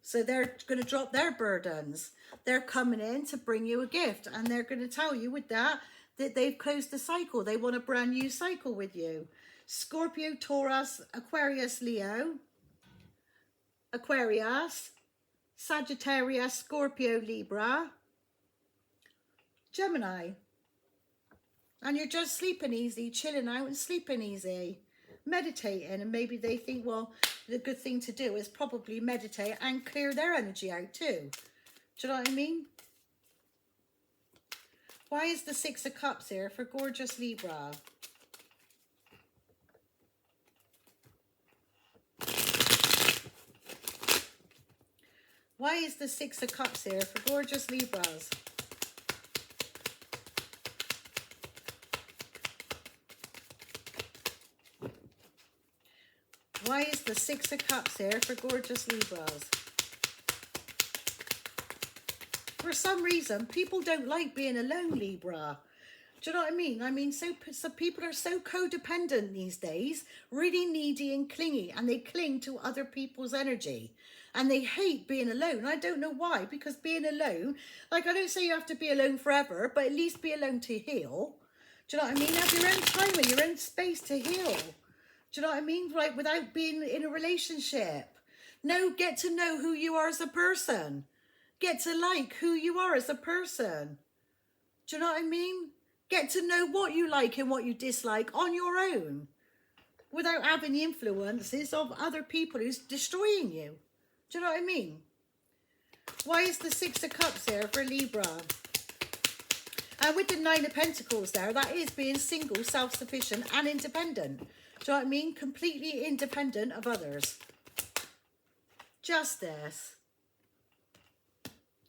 So they're going to drop their burdens. They're coming in to bring you a gift. And they're going to tell you with that, that they've closed the cycle. They want a brand new cycle with you. Scorpio, Taurus, Aquarius, Leo, Aquarius, Sagittarius, Scorpio, Libra, Gemini. And you're just sleeping easy, chilling out and sleeping easy, meditating. And maybe they think, well, the good thing to do is probably meditate and clear their energy out too. Do you know what I mean? Why is the Six of Cups here for gorgeous Libra? Why is the Six of Cups here for gorgeous Libras? Why is the Six of Cups here for gorgeous Libras? For some reason, people don't like being alone, Libra. Do you know what I mean? I mean, so people are so codependent these days, really needy and clingy, and they cling to other people's energy. And they hate being alone. I don't know why, because being alone, like I don't say you have to be alone forever, but at least be alone to heal. Do you know what I mean? Have your own time and your own space to heal. Do you know what I mean? Like without being in a relationship. No, get to know who you are as a person. Get to like who you are as a person. Do you know what I mean? Get to know what you like and what you dislike on your own. Without having the influences of other people who's destroying you. Do you know what I mean? Why is the Six of Cups here for Libra? And with the Nine of Pentacles there, that is being single, self-sufficient and independent. Do you know what I mean? Completely independent of others. Justice.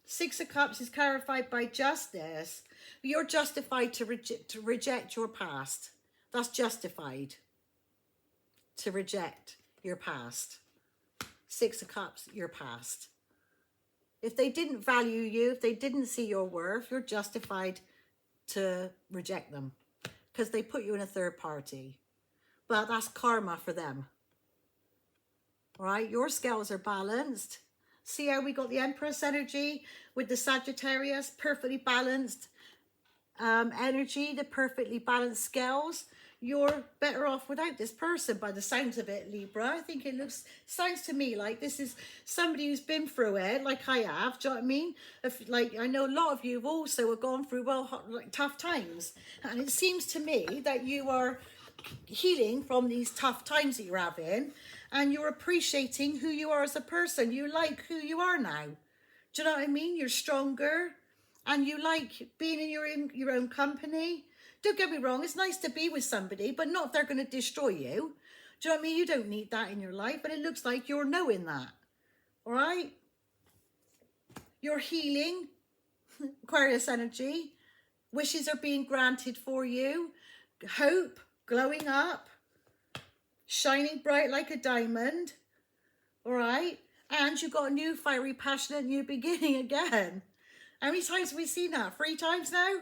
Six of Cups is clarified by justice. You're justified to reject your past. That's justified. To reject your past. Six of Cups, your past. If they didn't value you, if they didn't see your worth, you're justified to reject them. Because they put you in a third party. But that's karma for them. All right, your scales are balanced. See how we got the Empress energy with the Sagittarius, perfectly balanced energy, the perfectly balanced scales. You're better off without this person by the sounds of it, Libra. I think it sounds to me like this is somebody who's been through it, like I have. Do you know what I mean? Like I know a lot of you have also gone through like tough times, and it seems to me that you are healing from these tough times that you're having, and you're appreciating who you are as a person. You like who you are now. Do you know what I mean? You're stronger, and you like being in your own company. Don't get me wrong, it's nice to be with somebody, but not if they're going to destroy you. Do you know what I mean? You don't need that in your life, and it looks like you're knowing that. All right? You're healing, Aquarius energy. Wishes are being granted for you. Hope, glowing up, shining bright like a diamond. All right? And you've got a new fiery, passionate new beginning again. How many times have we seen that? 3 times now?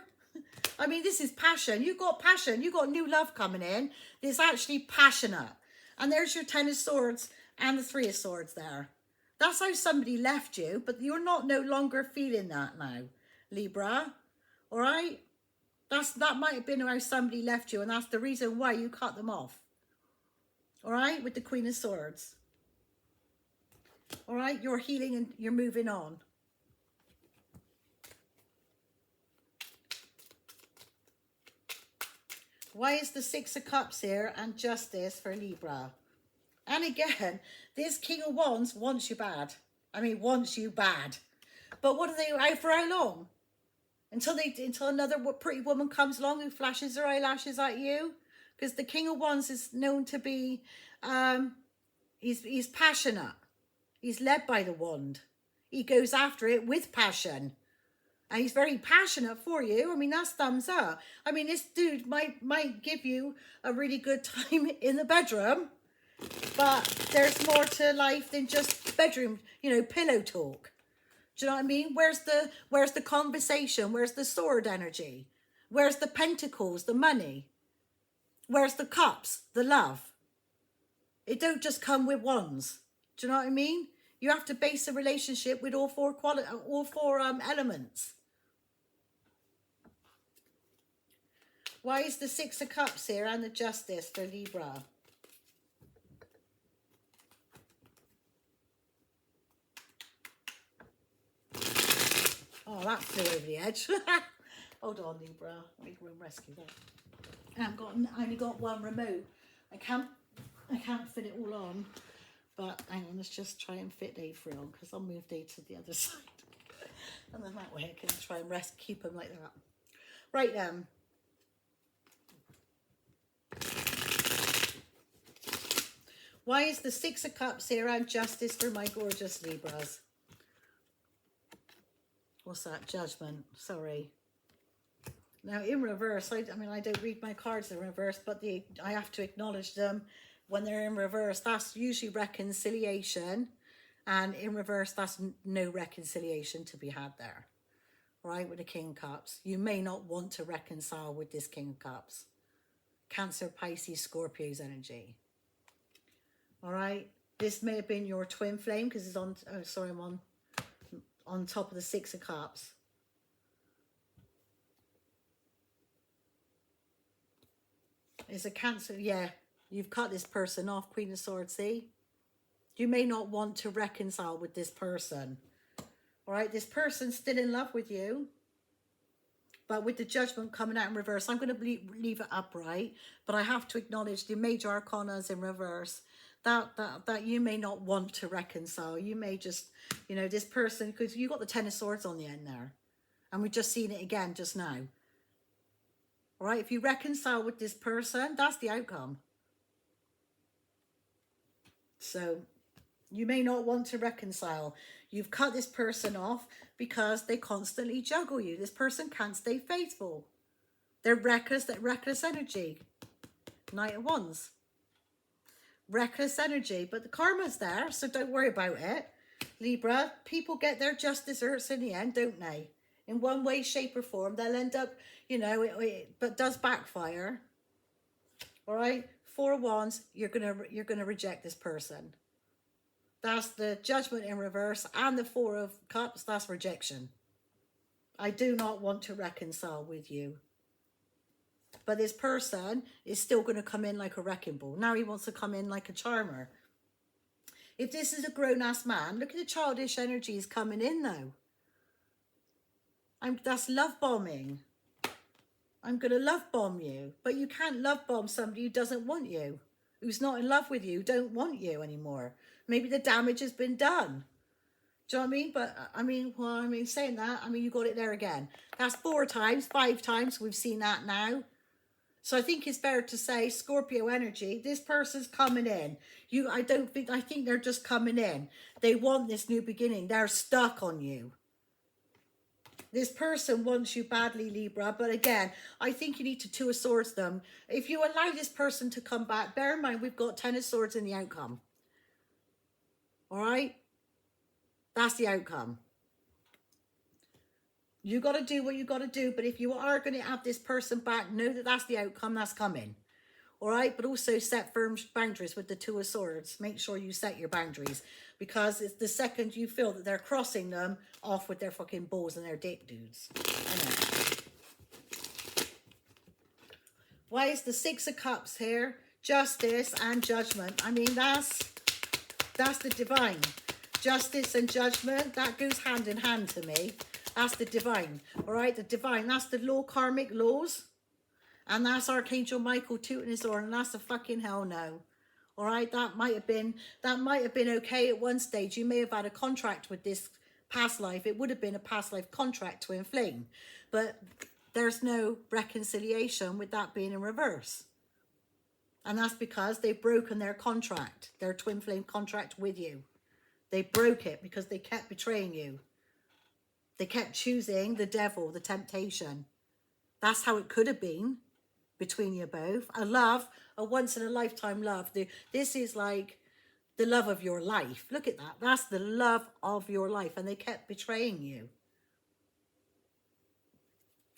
I mean, this is passion. You've got passion. You've got new love coming in. It's actually passionate. And there's your 10 of Swords and the 3 of Swords there. That's how somebody left you, but you're no longer feeling that now, Libra. All right? That might have been how somebody left you, and that's the reason why you cut them off. All right? With the Queen of Swords. All right? You're healing and you're moving on. Why is the Six of Cups here and Justice for Libra? And again, this King of Wands wants you bad. I mean, wants you bad. But what are they out for how long? Until another pretty woman comes along who flashes her eyelashes at you? Because the King of Wands is known to be, he's passionate. He's led by the wand. He goes after it with passion. And he's very passionate for you. I mean, that's thumbs up. I mean, this dude might give you a really good time in the bedroom, but there's more to life than just bedroom, pillow talk. Do you know what I mean? Where's the conversation? Where's the sword energy? Where's the pentacles, the money? Where's the cups, the love? It don't just come with wands. Do you know what I mean? You have to base a relationship with all four elements. Why is the Six of Cups here and the Justice for Libra? Oh, that flew over the edge. Hold on, Libra. Let me go and rescue that. I only got one remote. I can't fit it all on. But hang on, let's just try and fit Dave through on, because I'll move Dave to the other side. And then that way I can try and keep him like that. Right then. Why is the Six of Cups here and Justice for my gorgeous Libras? What's that? Judgment. Sorry. Now in reverse, I mean, I don't read my cards in reverse, but I have to acknowledge them when they're in reverse. That's usually reconciliation. And in reverse, that's no reconciliation to be had there. Right, with the King of Cups. You may not want to reconcile with this King of Cups. Cancer, Pisces, Scorpio's energy. All right. This may have been your twin flame because it's on, oh, sorry, I'm on top of the Six of Cups. It's a Cancer, yeah. You've cut this person off, Queen of Swords, see? You may not want to reconcile with this person. All right, this person's still in love with you. But with the Judgment coming out in reverse, I'm going to leave it upright. But I have to acknowledge the major arcanas in reverse. That you may not want to reconcile. You may just, you know, this person, because you got the Ten of Swords on the end there. And we've just seen it again just now. All right, if you reconcile with this person, that's the outcome. So you may not want to reconcile. You've cut this person off because they constantly juggle you. This person can't stay faithful. They're reckless, that reckless energy. Knight of Wands. Reckless energy, but the karma's there, so don't worry about it. Libra, people get their just desserts in the end, don't they? In one way, shape or form, they'll end up, you know, but does backfire. All right? Four of Wands, you're gonna reject this person. That's the Judgment in reverse, and the Four of Cups, that's rejection. I do not want to reconcile with you. But this person is still going to come in like a wrecking ball. Now he wants to come in like a charmer. If this is a grown-ass man, look at the childish energies coming in though. That's love bombing. I'm going to love bomb you. But you can't love bomb somebody who doesn't want you. Who's not in love with you, don't want you anymore. Maybe the damage has been done. Do you know what I mean? But saying that, you got it there again. That's 4 times, 5 times. We've seen that now. So I think it's fair to say Scorpio energy, this person's coming in. I think they're just coming in. They want this new beginning. They're stuck on you. This person wants you badly, Libra. But again, I think you need to Two of Swords them. If you allow this person to come back, bear in mind we've got 10 of Swords in the outcome. All right? That's the outcome. You got to do what you got to do. But if you are going to have this person back, know that that's the outcome that's coming. All right? But also set firm boundaries with the Two of Swords. Make sure you set your boundaries. Because it's the second you feel that they're crossing them off with their fucking balls and their dick dudes. Why is the Six of Cups here? Justice and Judgment. That's the divine. Justice and Judgment, that goes hand in hand to me. That's the divine, all right? The divine, that's the law, karmic laws. And that's Archangel Michael tooting his horn, and that's a fucking hell no. All right, that might have been okay at one stage. You may have had a contract with this past life. It would have been a past life contract to inflame. But there's no reconciliation with that being in reverse. And that's because they've broken their contract, their twin flame contract with you. They broke it because they kept betraying you. They kept choosing the devil, the temptation. That's how it could have been between you both. A love, a once-in-a-lifetime love. This is like the love of your life. Look at that. That's the love of your life. And they kept betraying you.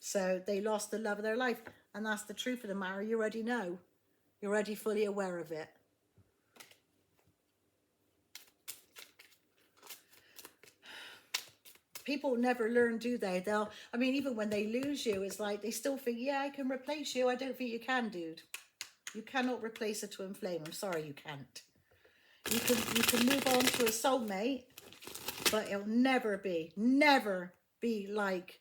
So they lost the love of their life. And that's the truth of the matter. You already know. You're already fully aware of it. People never learn, do they? I mean, even when they lose you, it's like they still think, yeah, I can replace you. I don't think you can, dude. You cannot replace a twin flame. I'm sorry, you can't. You can move on to a soulmate, but it'll never be like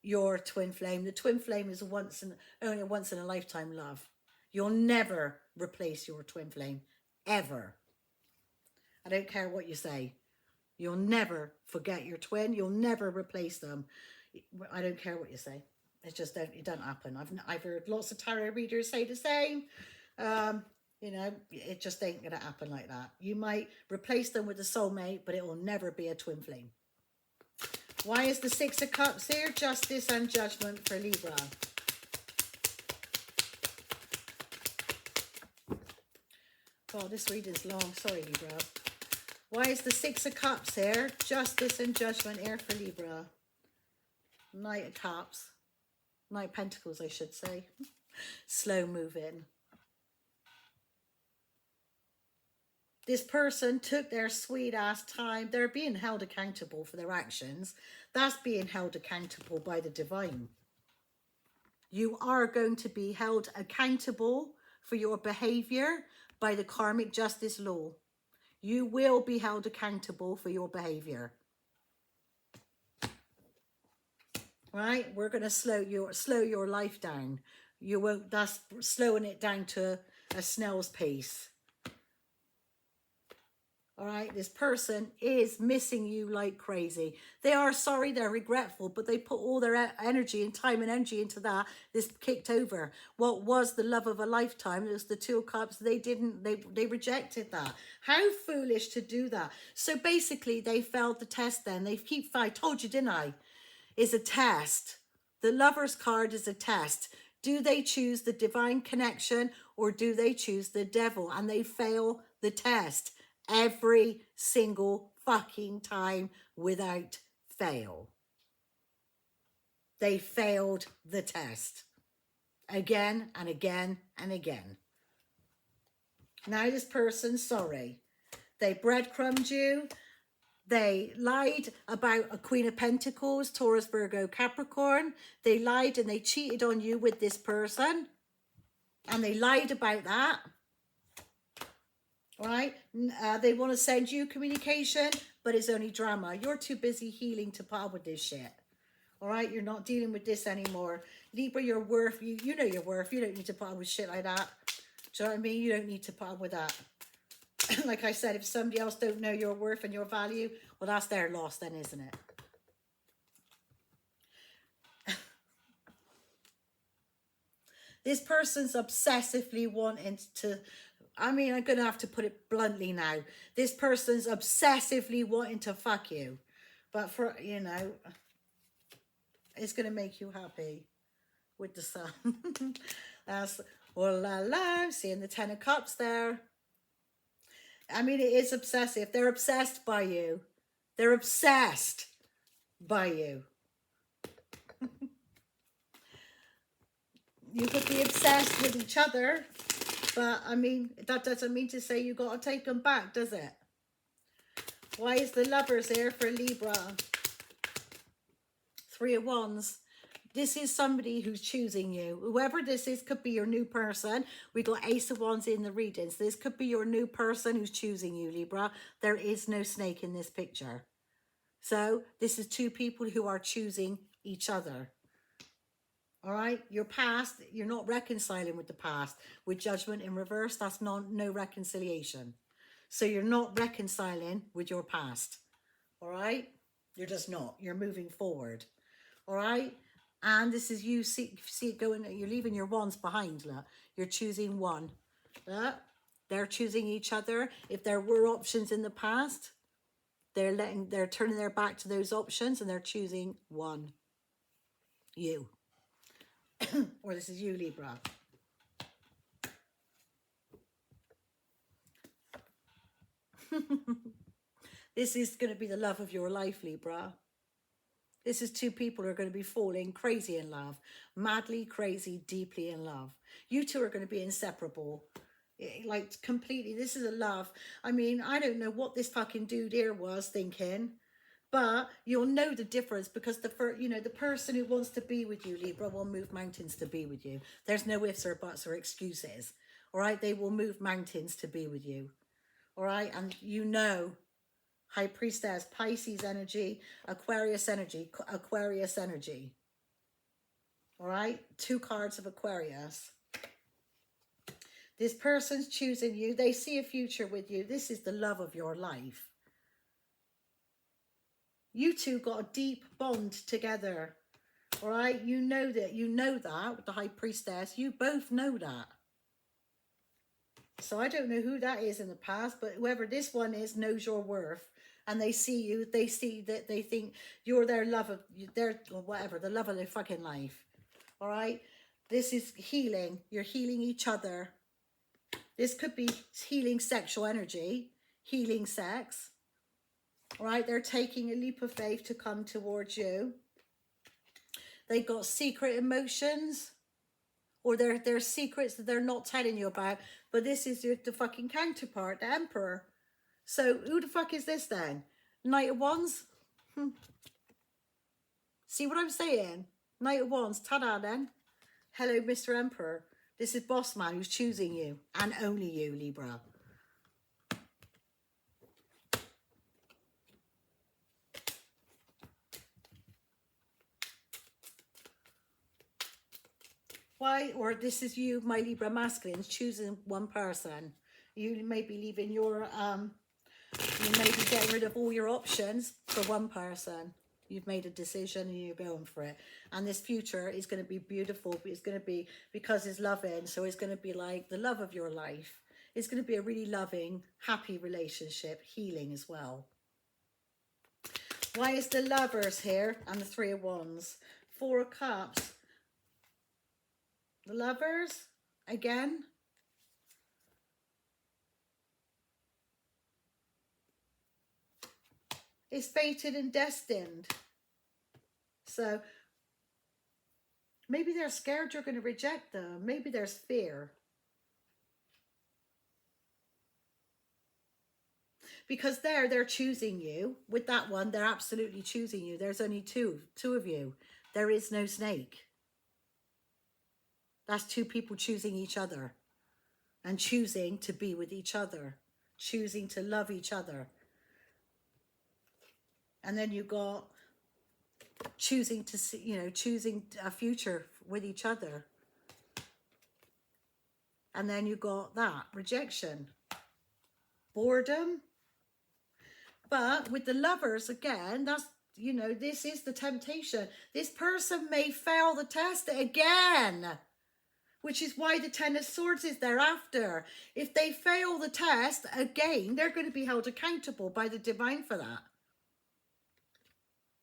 your twin flame. The twin flame is only a once in a lifetime love. You'll never replace your twin flame, ever. I don't care what you say. You'll never forget your twin. You'll never replace them. I don't care what you say. It just it don't happen. I've heard lots of tarot readers say the same. You know, it just ain't gonna happen like that. You might replace them with a soulmate, but it will never be a twin flame. Why is the Six of Cups here? Justice and judgment for Libra. Oh, this reading's long. Sorry, Libra. Why is the Six of Cups here? Justice and judgment here for Libra. Knight of Cups. Knight of Pentacles, I should say. Slow moving. This person took their sweet ass time. They're being held accountable for their actions. That's being held accountable by the divine. You are going to be held accountable for your behavior by the karmic justice law. You will be held accountable for your behavior. Right? We're going to slow your life down. You won't. That's slowing it down to a snail's pace. All right, this person is missing you like crazy. They are sorry, they're regretful, but they put all their energy and time and energy into that. This kicked over. What was the love of a lifetime? It was the Two of Cups. They rejected that. How foolish to do that. So basically, they failed the test then. I told you, didn't I? Is a test. The Lover's card is a test. Do they choose the divine connection or do they choose the devil? And they fail the test. Every single fucking time without fail. They failed the test. Again and again and again. Now this person's sorry. They breadcrumbed you. They lied about a Queen of Pentacles, Taurus, Virgo, Capricorn. They lied and they cheated on you with this person. And they lied about that. Right? They want to send you communication, but it's only drama. You're too busy healing to put up with this shit. All right? You're not dealing with this anymore. Libra, your worth. You know your worth. You don't need to put up with shit like that. Do you know what I mean? You don't need to put up with that. Like I said, if somebody else don't know your worth and your value, well, that's their loss then, isn't it? This person's obsessively wanting to... I mean, I'm going to have to put it bluntly now. This person's obsessively wanting to fuck you. But for, you know, it's going to make you happy with the sun. That's, oh la la, seeing the Ten of Cups there. I mean, it is obsessive. They're obsessed by you. They're obsessed by you. You could be obsessed with each other. But, I mean, that doesn't mean to say you got to take them back, does it? Why is the Lovers here for Libra? Three of Wands. This is somebody who's choosing you. Whoever this is could be your new person. We got Ace of Wands in the readings. This could be your new person who's choosing you, Libra. There is no snake in this picture. So, this is two people who are choosing each other. All right, your past, you're not reconciling with the past. With judgment in reverse, that's no reconciliation. So you're not reconciling with your past. All right, you're just not. You're moving forward. All right, and this is you see it going. You're leaving your wands behind. Look, you're choosing one. They're choosing each other. If there were options in the past, they're turning their back to those options and they're choosing one. You. Or this is you, Libra. This is going to be the love of your life, Libra. This is two people who are going to be falling crazy in love. Madly crazy, deeply in love. You two are going to be inseparable. Like, completely. This is a love. I mean, I don't know what this fucking dude here was thinking. But you'll know the difference because the person who wants to be with you, Libra, will move mountains to be with you. There's no ifs or buts or excuses. All right. They will move mountains to be with you. All right. And High Priestess, Pisces energy, Aquarius energy, Aquarius energy. All right. 2 cards of Aquarius. This person's choosing you. They see a future with you. This is the love of your life. You two got a deep bond together. All right. You know that. You know that with the High Priestess. You both know that. So I don't know who that is in the past, but whoever this one is knows your worth. And they see you, they see that, they think you're their love of, the love of their fucking life. All right? This is healing. You're healing each other. This could be healing sexual energy, healing sex. All right? They're taking a leap of faith to come towards you. They've got secret emotions, or they're secrets that they're not telling you about. But this is the fucking counterpart, the Emperor. So who the fuck is this then? Knight of Wands? See what I'm saying? Knight of Wands. Ta-da then. Hello, Mr. Emperor. This is Boss Man who's choosing you. And only you, Libra. Why? Or this is you, my Libra masculines, choosing one person. You may be leaving your... You may be getting rid of all your options for one person. You've made a decision and you're going for it. And this future is going to be beautiful. It's going to be, because it's loving, so it's going to be like the love of your life. It's going to be a really loving, happy relationship, healing as well. Why is the Lovers here and the 3 of Wands? 4 of Cups. The Lovers, again. Is fated and destined. So maybe they're scared you're going to reject them. Maybe there's fear. Because they're choosing you. With that one, they're absolutely choosing you. There's only two of you. There is no snake. That's 2 people choosing each other. And choosing to be with each other. Choosing to love each other. And then you got choosing to see, choosing a future with each other. And then you got that, rejection, boredom. But with the Lovers, again, that's, this is the temptation. This person may fail the test again, which is why the 10 of Swords is thereafter. If they fail the test again, they're going to be held accountable by the divine for that.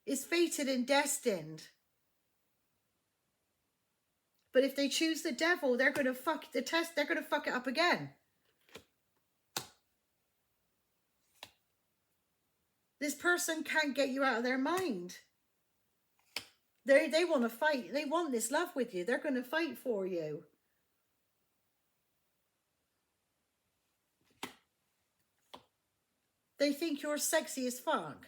It's fated and destined. But if they choose the Devil, they're going to fuck the test. They're going to fuck it up again. This person can't get you out of their mind. They want to fight. They want this love with you. They're going to fight for you. They think you're sexy as fuck.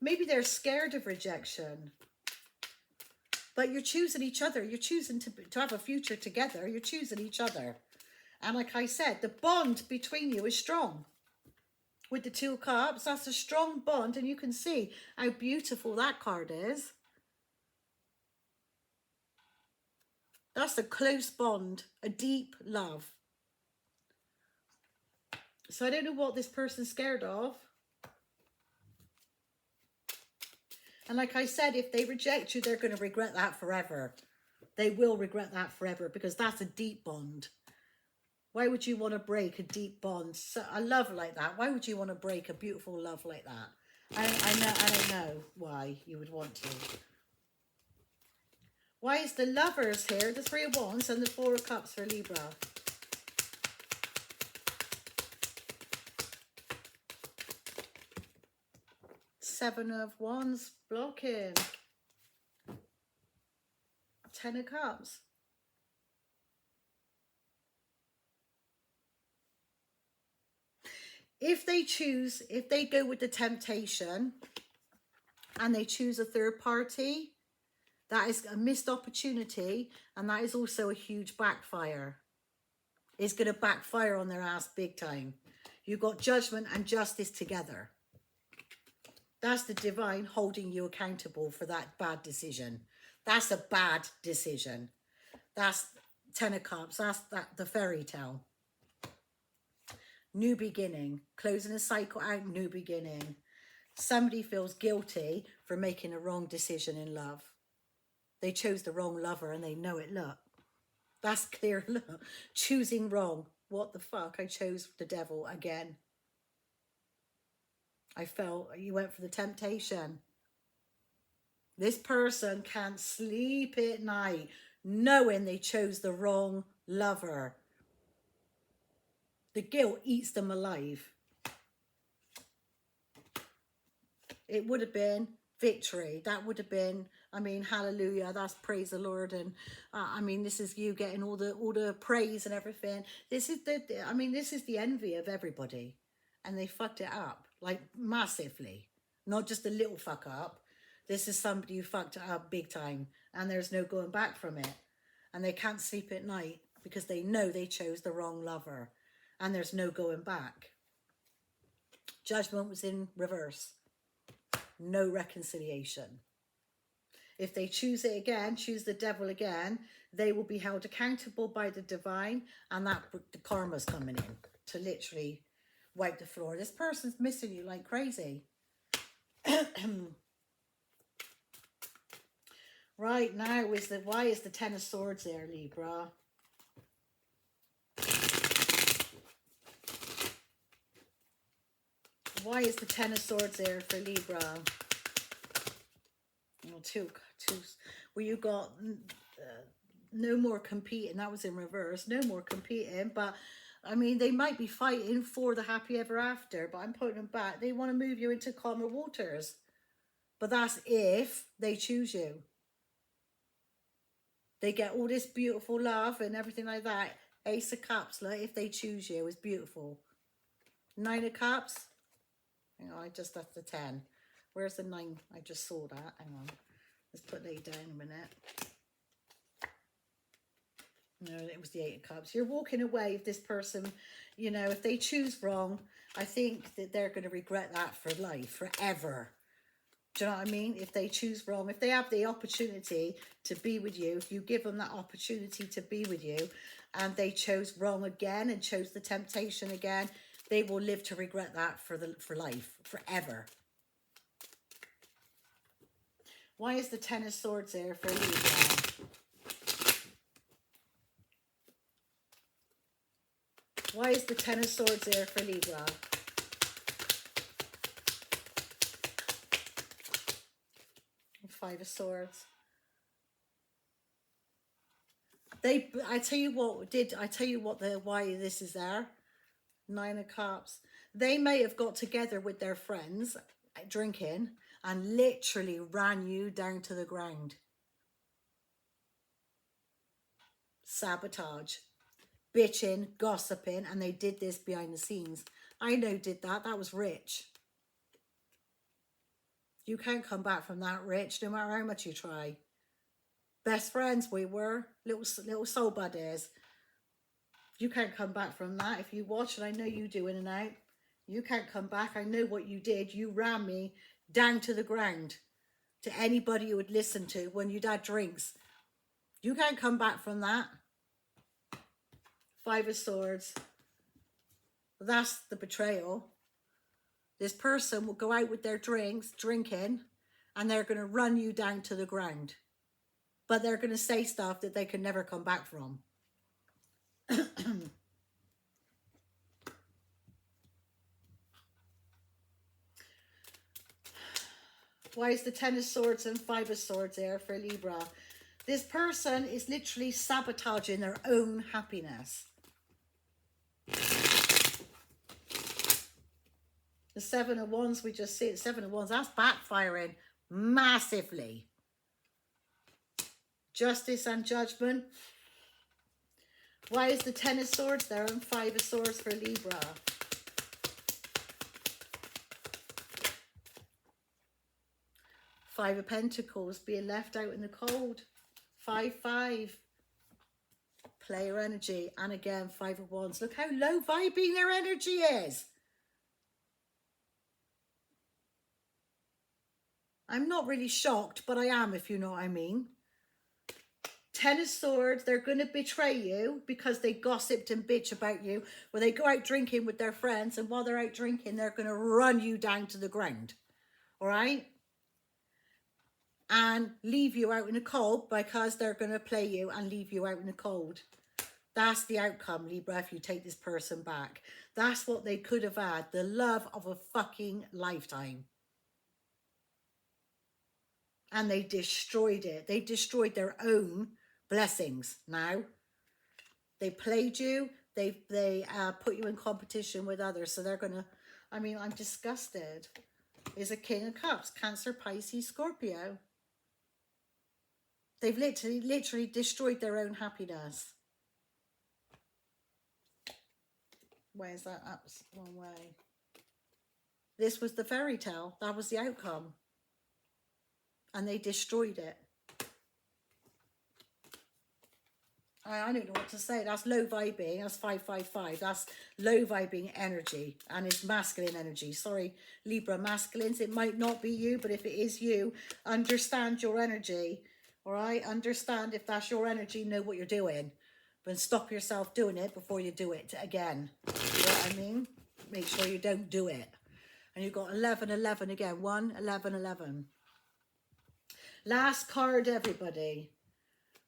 Maybe they're scared of rejection. But you're choosing each other. You're choosing to have a future together. You're choosing each other. And like I said, the bond between you is strong. With the 2 of Cups, that's a strong bond. And you can see how beautiful that card is. That's a close bond, a deep love. So I don't know what this person's scared of. And like I said, if they reject you, they're going to regret that forever. They will regret that forever because that's a deep bond. Why would you want to break a deep bond? So, a love like that. Why would you want to break a beautiful love like that? I don't know why you would want to. Why is the Lovers here, the 3 of Wands and the 4 of Cups for Libra? Seven of Wands blocking. 10 of Cups. If they go with the temptation and they choose a third party, that is a missed opportunity, and that is also a huge backfire. It's going to backfire on their ass big time. You've got judgment and justice together. That's the divine holding you accountable for that bad decision. That's a bad decision. That's 10 of Cups. That's the fairy tale. New beginning. Closing a cycle out, new beginning. Somebody feels guilty for making a wrong decision in love. They chose the wrong lover and they know it. Look, that's clear. Look, choosing wrong. What the fuck? I chose the devil again. I felt you went for the temptation. This person can't sleep at night knowing they chose the wrong lover. The guilt eats them alive. It would have been victory. That would have been, I mean, hallelujah. That's praise the Lord. And I mean, this is you getting all the praise and everything. This is this is the envy of everybody. And they fucked it up, like massively. Not just a little fuck up. This is somebody who fucked it up big time. And there's no going back from it. And they can't sleep at night because they know they chose the wrong lover. And there's no going back. Judgment was in reverse. No reconciliation. If they choose it again, choose the devil again, they will be held accountable by the divine, and that the karma's coming in to literally wipe the floor. This person's missing you like crazy. Right now, why is the Ten of Swords there, Libra? Why is the Ten of Swords there for Libra? Well, two. Well, you got no more competing. That was in reverse. No more competing. But, I mean, they might be fighting for the happy ever after. But I'm putting them back. They want to move you into calmer waters. But that's if they choose you. They get all this beautiful love and everything like that. Ace of Cups, like, if they choose you, is beautiful. 9 of Cups. Hang on, that's the 10. Where's the 9? I just saw that. Hang on. Let's put that down a minute. No, it was the 8 of Cups. You're walking away with this person, you know, if they choose wrong, I think that they're going to regret that for life, forever. Do you know what I mean? If they choose wrong, if they have the opportunity to be with you, if you give them that opportunity to be with you, and they chose wrong again and chose the temptation again, they will live to regret that for life, forever. Why is the Ten of Swords there for Libra? Why is the Ten of Swords there for Libra? Five of Swords. I tell you what, why this is there. 9 of Cups. They may have got together with their friends drinking and literally ran you down to the ground. Sabotage. Bitching, gossiping, and they did this behind the scenes. I know did that. That was rich. You can't come back from that rich, no matter how much you try. Best friends we were, little soul buddies. You can't come back from that. If you watch, and I know you do in and out, you can't come back. I know what you did. You ran me down to the ground. To anybody you would listen to when you'd had drinks. You can't come back from that. 5 of Swords. That's the betrayal. This person will go out with their drinks, drinking, and they're going to run you down to the ground. But they're going to say stuff that they can never come back from. Why is the 10 of Swords and 5 of Swords there for Libra? This person is literally sabotaging their own happiness. The 7 of Wands, we just see it. 7 of Wands, that's backfiring massively. Justice and judgment. Why is the 10 of Swords there and 5 of Swords for Libra? Five of Pentacles, being left out in the cold. 5-5. Player energy. And again, Five of Wands. Look how low vibing their energy is. I'm not really shocked, but I am, if you know what I mean. Ten of Swords, they're going to betray you because they gossiped and bitch about you. When they go out drinking with their friends, and while they're out drinking, they're going to run you down to the ground. All right? And leave you out in the cold because they're going to play you and leave you out in the cold. That's the outcome, Libra, if you take this person back. That's what they could have had. The love of a fucking lifetime. And they destroyed it. They destroyed their own blessings now. They played you. They put you in competition with others. So they're going to, I mean, I'm disgusted. Is a King of Cups, Cancer, Pisces, Scorpio. They've literally destroyed their own happiness. Where's that? That's one way. This was the fairy tale. That was the outcome. And they destroyed it. I don't know what to say. That's low vibing. That's 555. That's low vibing energy. And it's masculine energy. Sorry, Libra masculines. It might not be you, but if it is you, understand your energy. All right? Understand if that's your energy, know what you're doing. But stop yourself doing it before you do it again. You know what I mean? Make sure you don't do it. And you've got 11, 11 again. 1, 11, 11. Last card, everybody.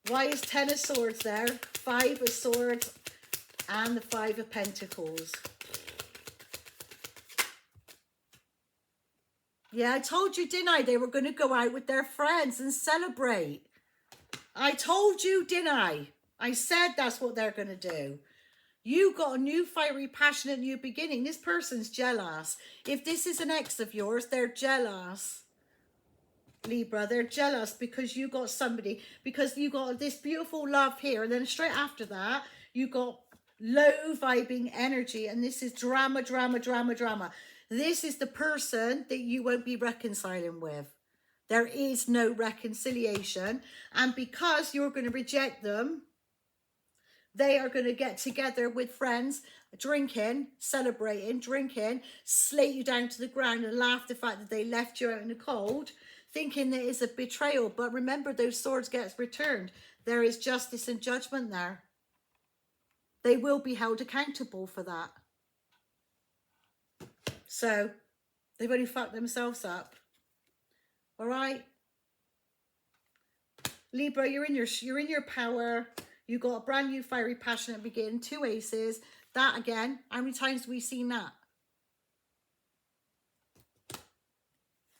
Why is 10 of Swords there? 5 of Swords and the 5 of Pentacles. Yeah, I told you, didn't I? They were going to go out with their friends and celebrate. I told you, didn't I? I said that's what they're going to do. You got a new fiery, passionate new beginning. This person's jealous. If this is an ex of yours, they're jealous. Libra, they're jealous because you got somebody, because you got this beautiful love here, and then straight after that you got low vibing energy, and this is drama, drama, drama, drama. This is the person that you won't be reconciling with. There is no reconciliation, and because you're going to reject them, they are going to get together with friends, drinking, celebrating, drinking, slate you down to the ground and laugh the fact that they left you out in the cold, thinking that it's a betrayal. But remember, those swords get returned. There is justice and judgment there. They will be held accountable for that. So they've only fucked themselves up. All right, Libra, you're in your power. You got a brand new fiery, passionate beginning. 2 aces. That again. How many times have we seen that?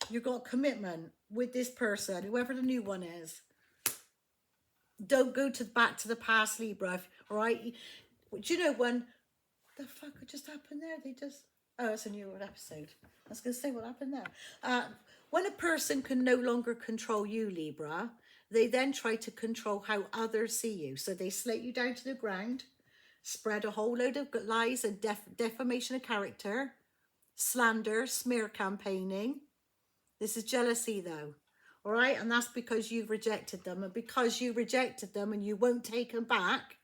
You got commitment with this person, whoever the new one is. Don't go back to the past, Libra. All right. Do you know when the fuck just happened there? They just, oh, it's a new episode. I was gonna say what happened there. When a person can no longer control you, Libra, they then try to control how others see you. So they slate you down to the ground, spread a whole load of lies and defamation of character, slander, smear campaigning. This is jealousy though. All right. And that's because you've rejected them. And because you rejected them and you won't take them back,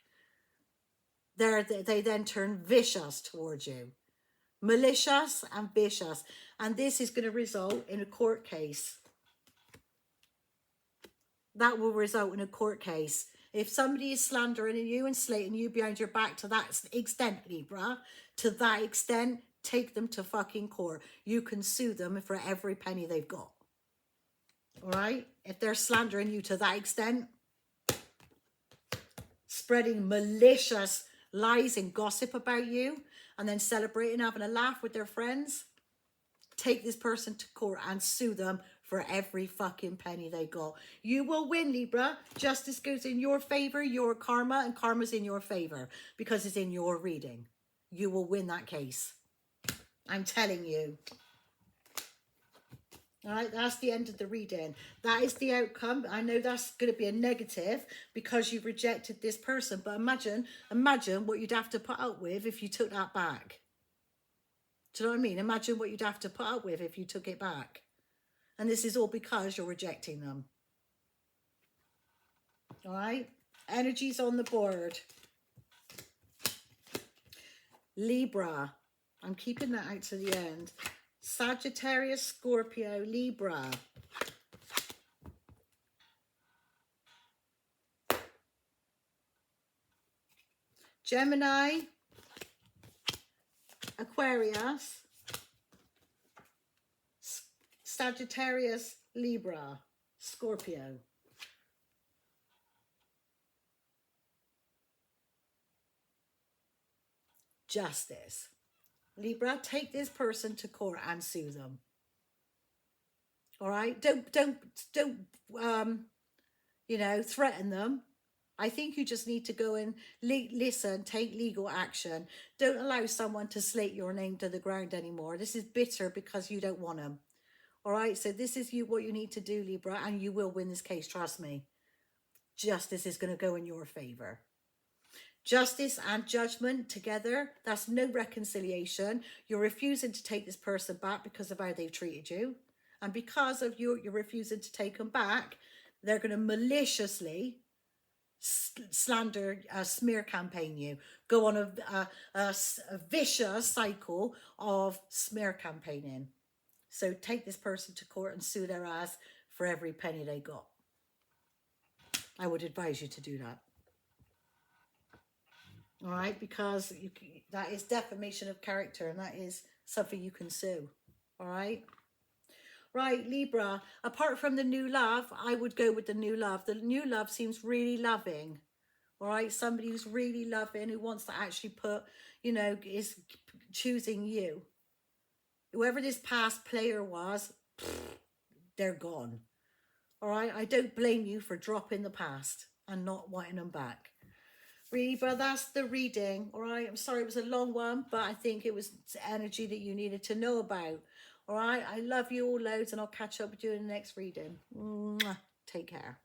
they then turn vicious towards you. Malicious and vicious. And this is going to result in a court case. That will result in a court case. If somebody is slandering you and slating you behind your back to that extent, Libra, to that extent, take them to fucking court. You can sue them for every penny they've got. All right? If they're slandering you to that extent, spreading malicious lies and gossip about you, and then celebrating, having a laugh with their friends, take this person to court and sue them for every fucking penny they got. You will win, Libra. Justice goes in your favor, your karma, and karma's in your favor because it's in your reading. You will win that case. I'm telling you. All right, that's the end of the reading. That is the outcome. I know that's going to be a negative because you've rejected this person, but imagine what you'd have to put up with if you took that back. Do you know what I mean? Imagine what you'd have to put up with if you took it back. And this is all because you're rejecting them. All right? Energies on the board. Libra. I'm keeping that out to the end. Sagittarius, Scorpio, Libra. Gemini, Aquarius, Sagittarius, Libra, Scorpio. Justice. Libra, take this person to court and sue them. All right? Don't you know, threaten them. I think you just need to go and listen, take legal action. Don't allow someone to slate your name to the ground anymore. This is bitter because you don't want them. All right? So this is what you need to do, Libra, and you will win this case. Trust me. Justice is going to go in your favor. Justice and judgment together, that's no reconciliation. You're refusing to take this person back because of how they've treated you. And because of you're refusing to take them back, they're going to maliciously slander, smear campaign you, go on a vicious cycle of smear campaigning. So take this person to court and sue their ass for every penny they got. I would advise you to do that. All right, because that is defamation of character, and that is something you can sue. All right. Right, Libra, apart from the new love, I would go with the new love. The new love seems really loving. All right, somebody who's really loving, who wants to actually put, you know, is choosing you. Whoever this past player was, they're gone. All right, I don't blame you for dropping the past and not wanting them back. Libra, that's the reading. All right, I'm sorry it was a long one, but I think it was energy that you needed to know about. All right, I love you all loads, and I'll catch up with you in the next reading. Mwah. Take care.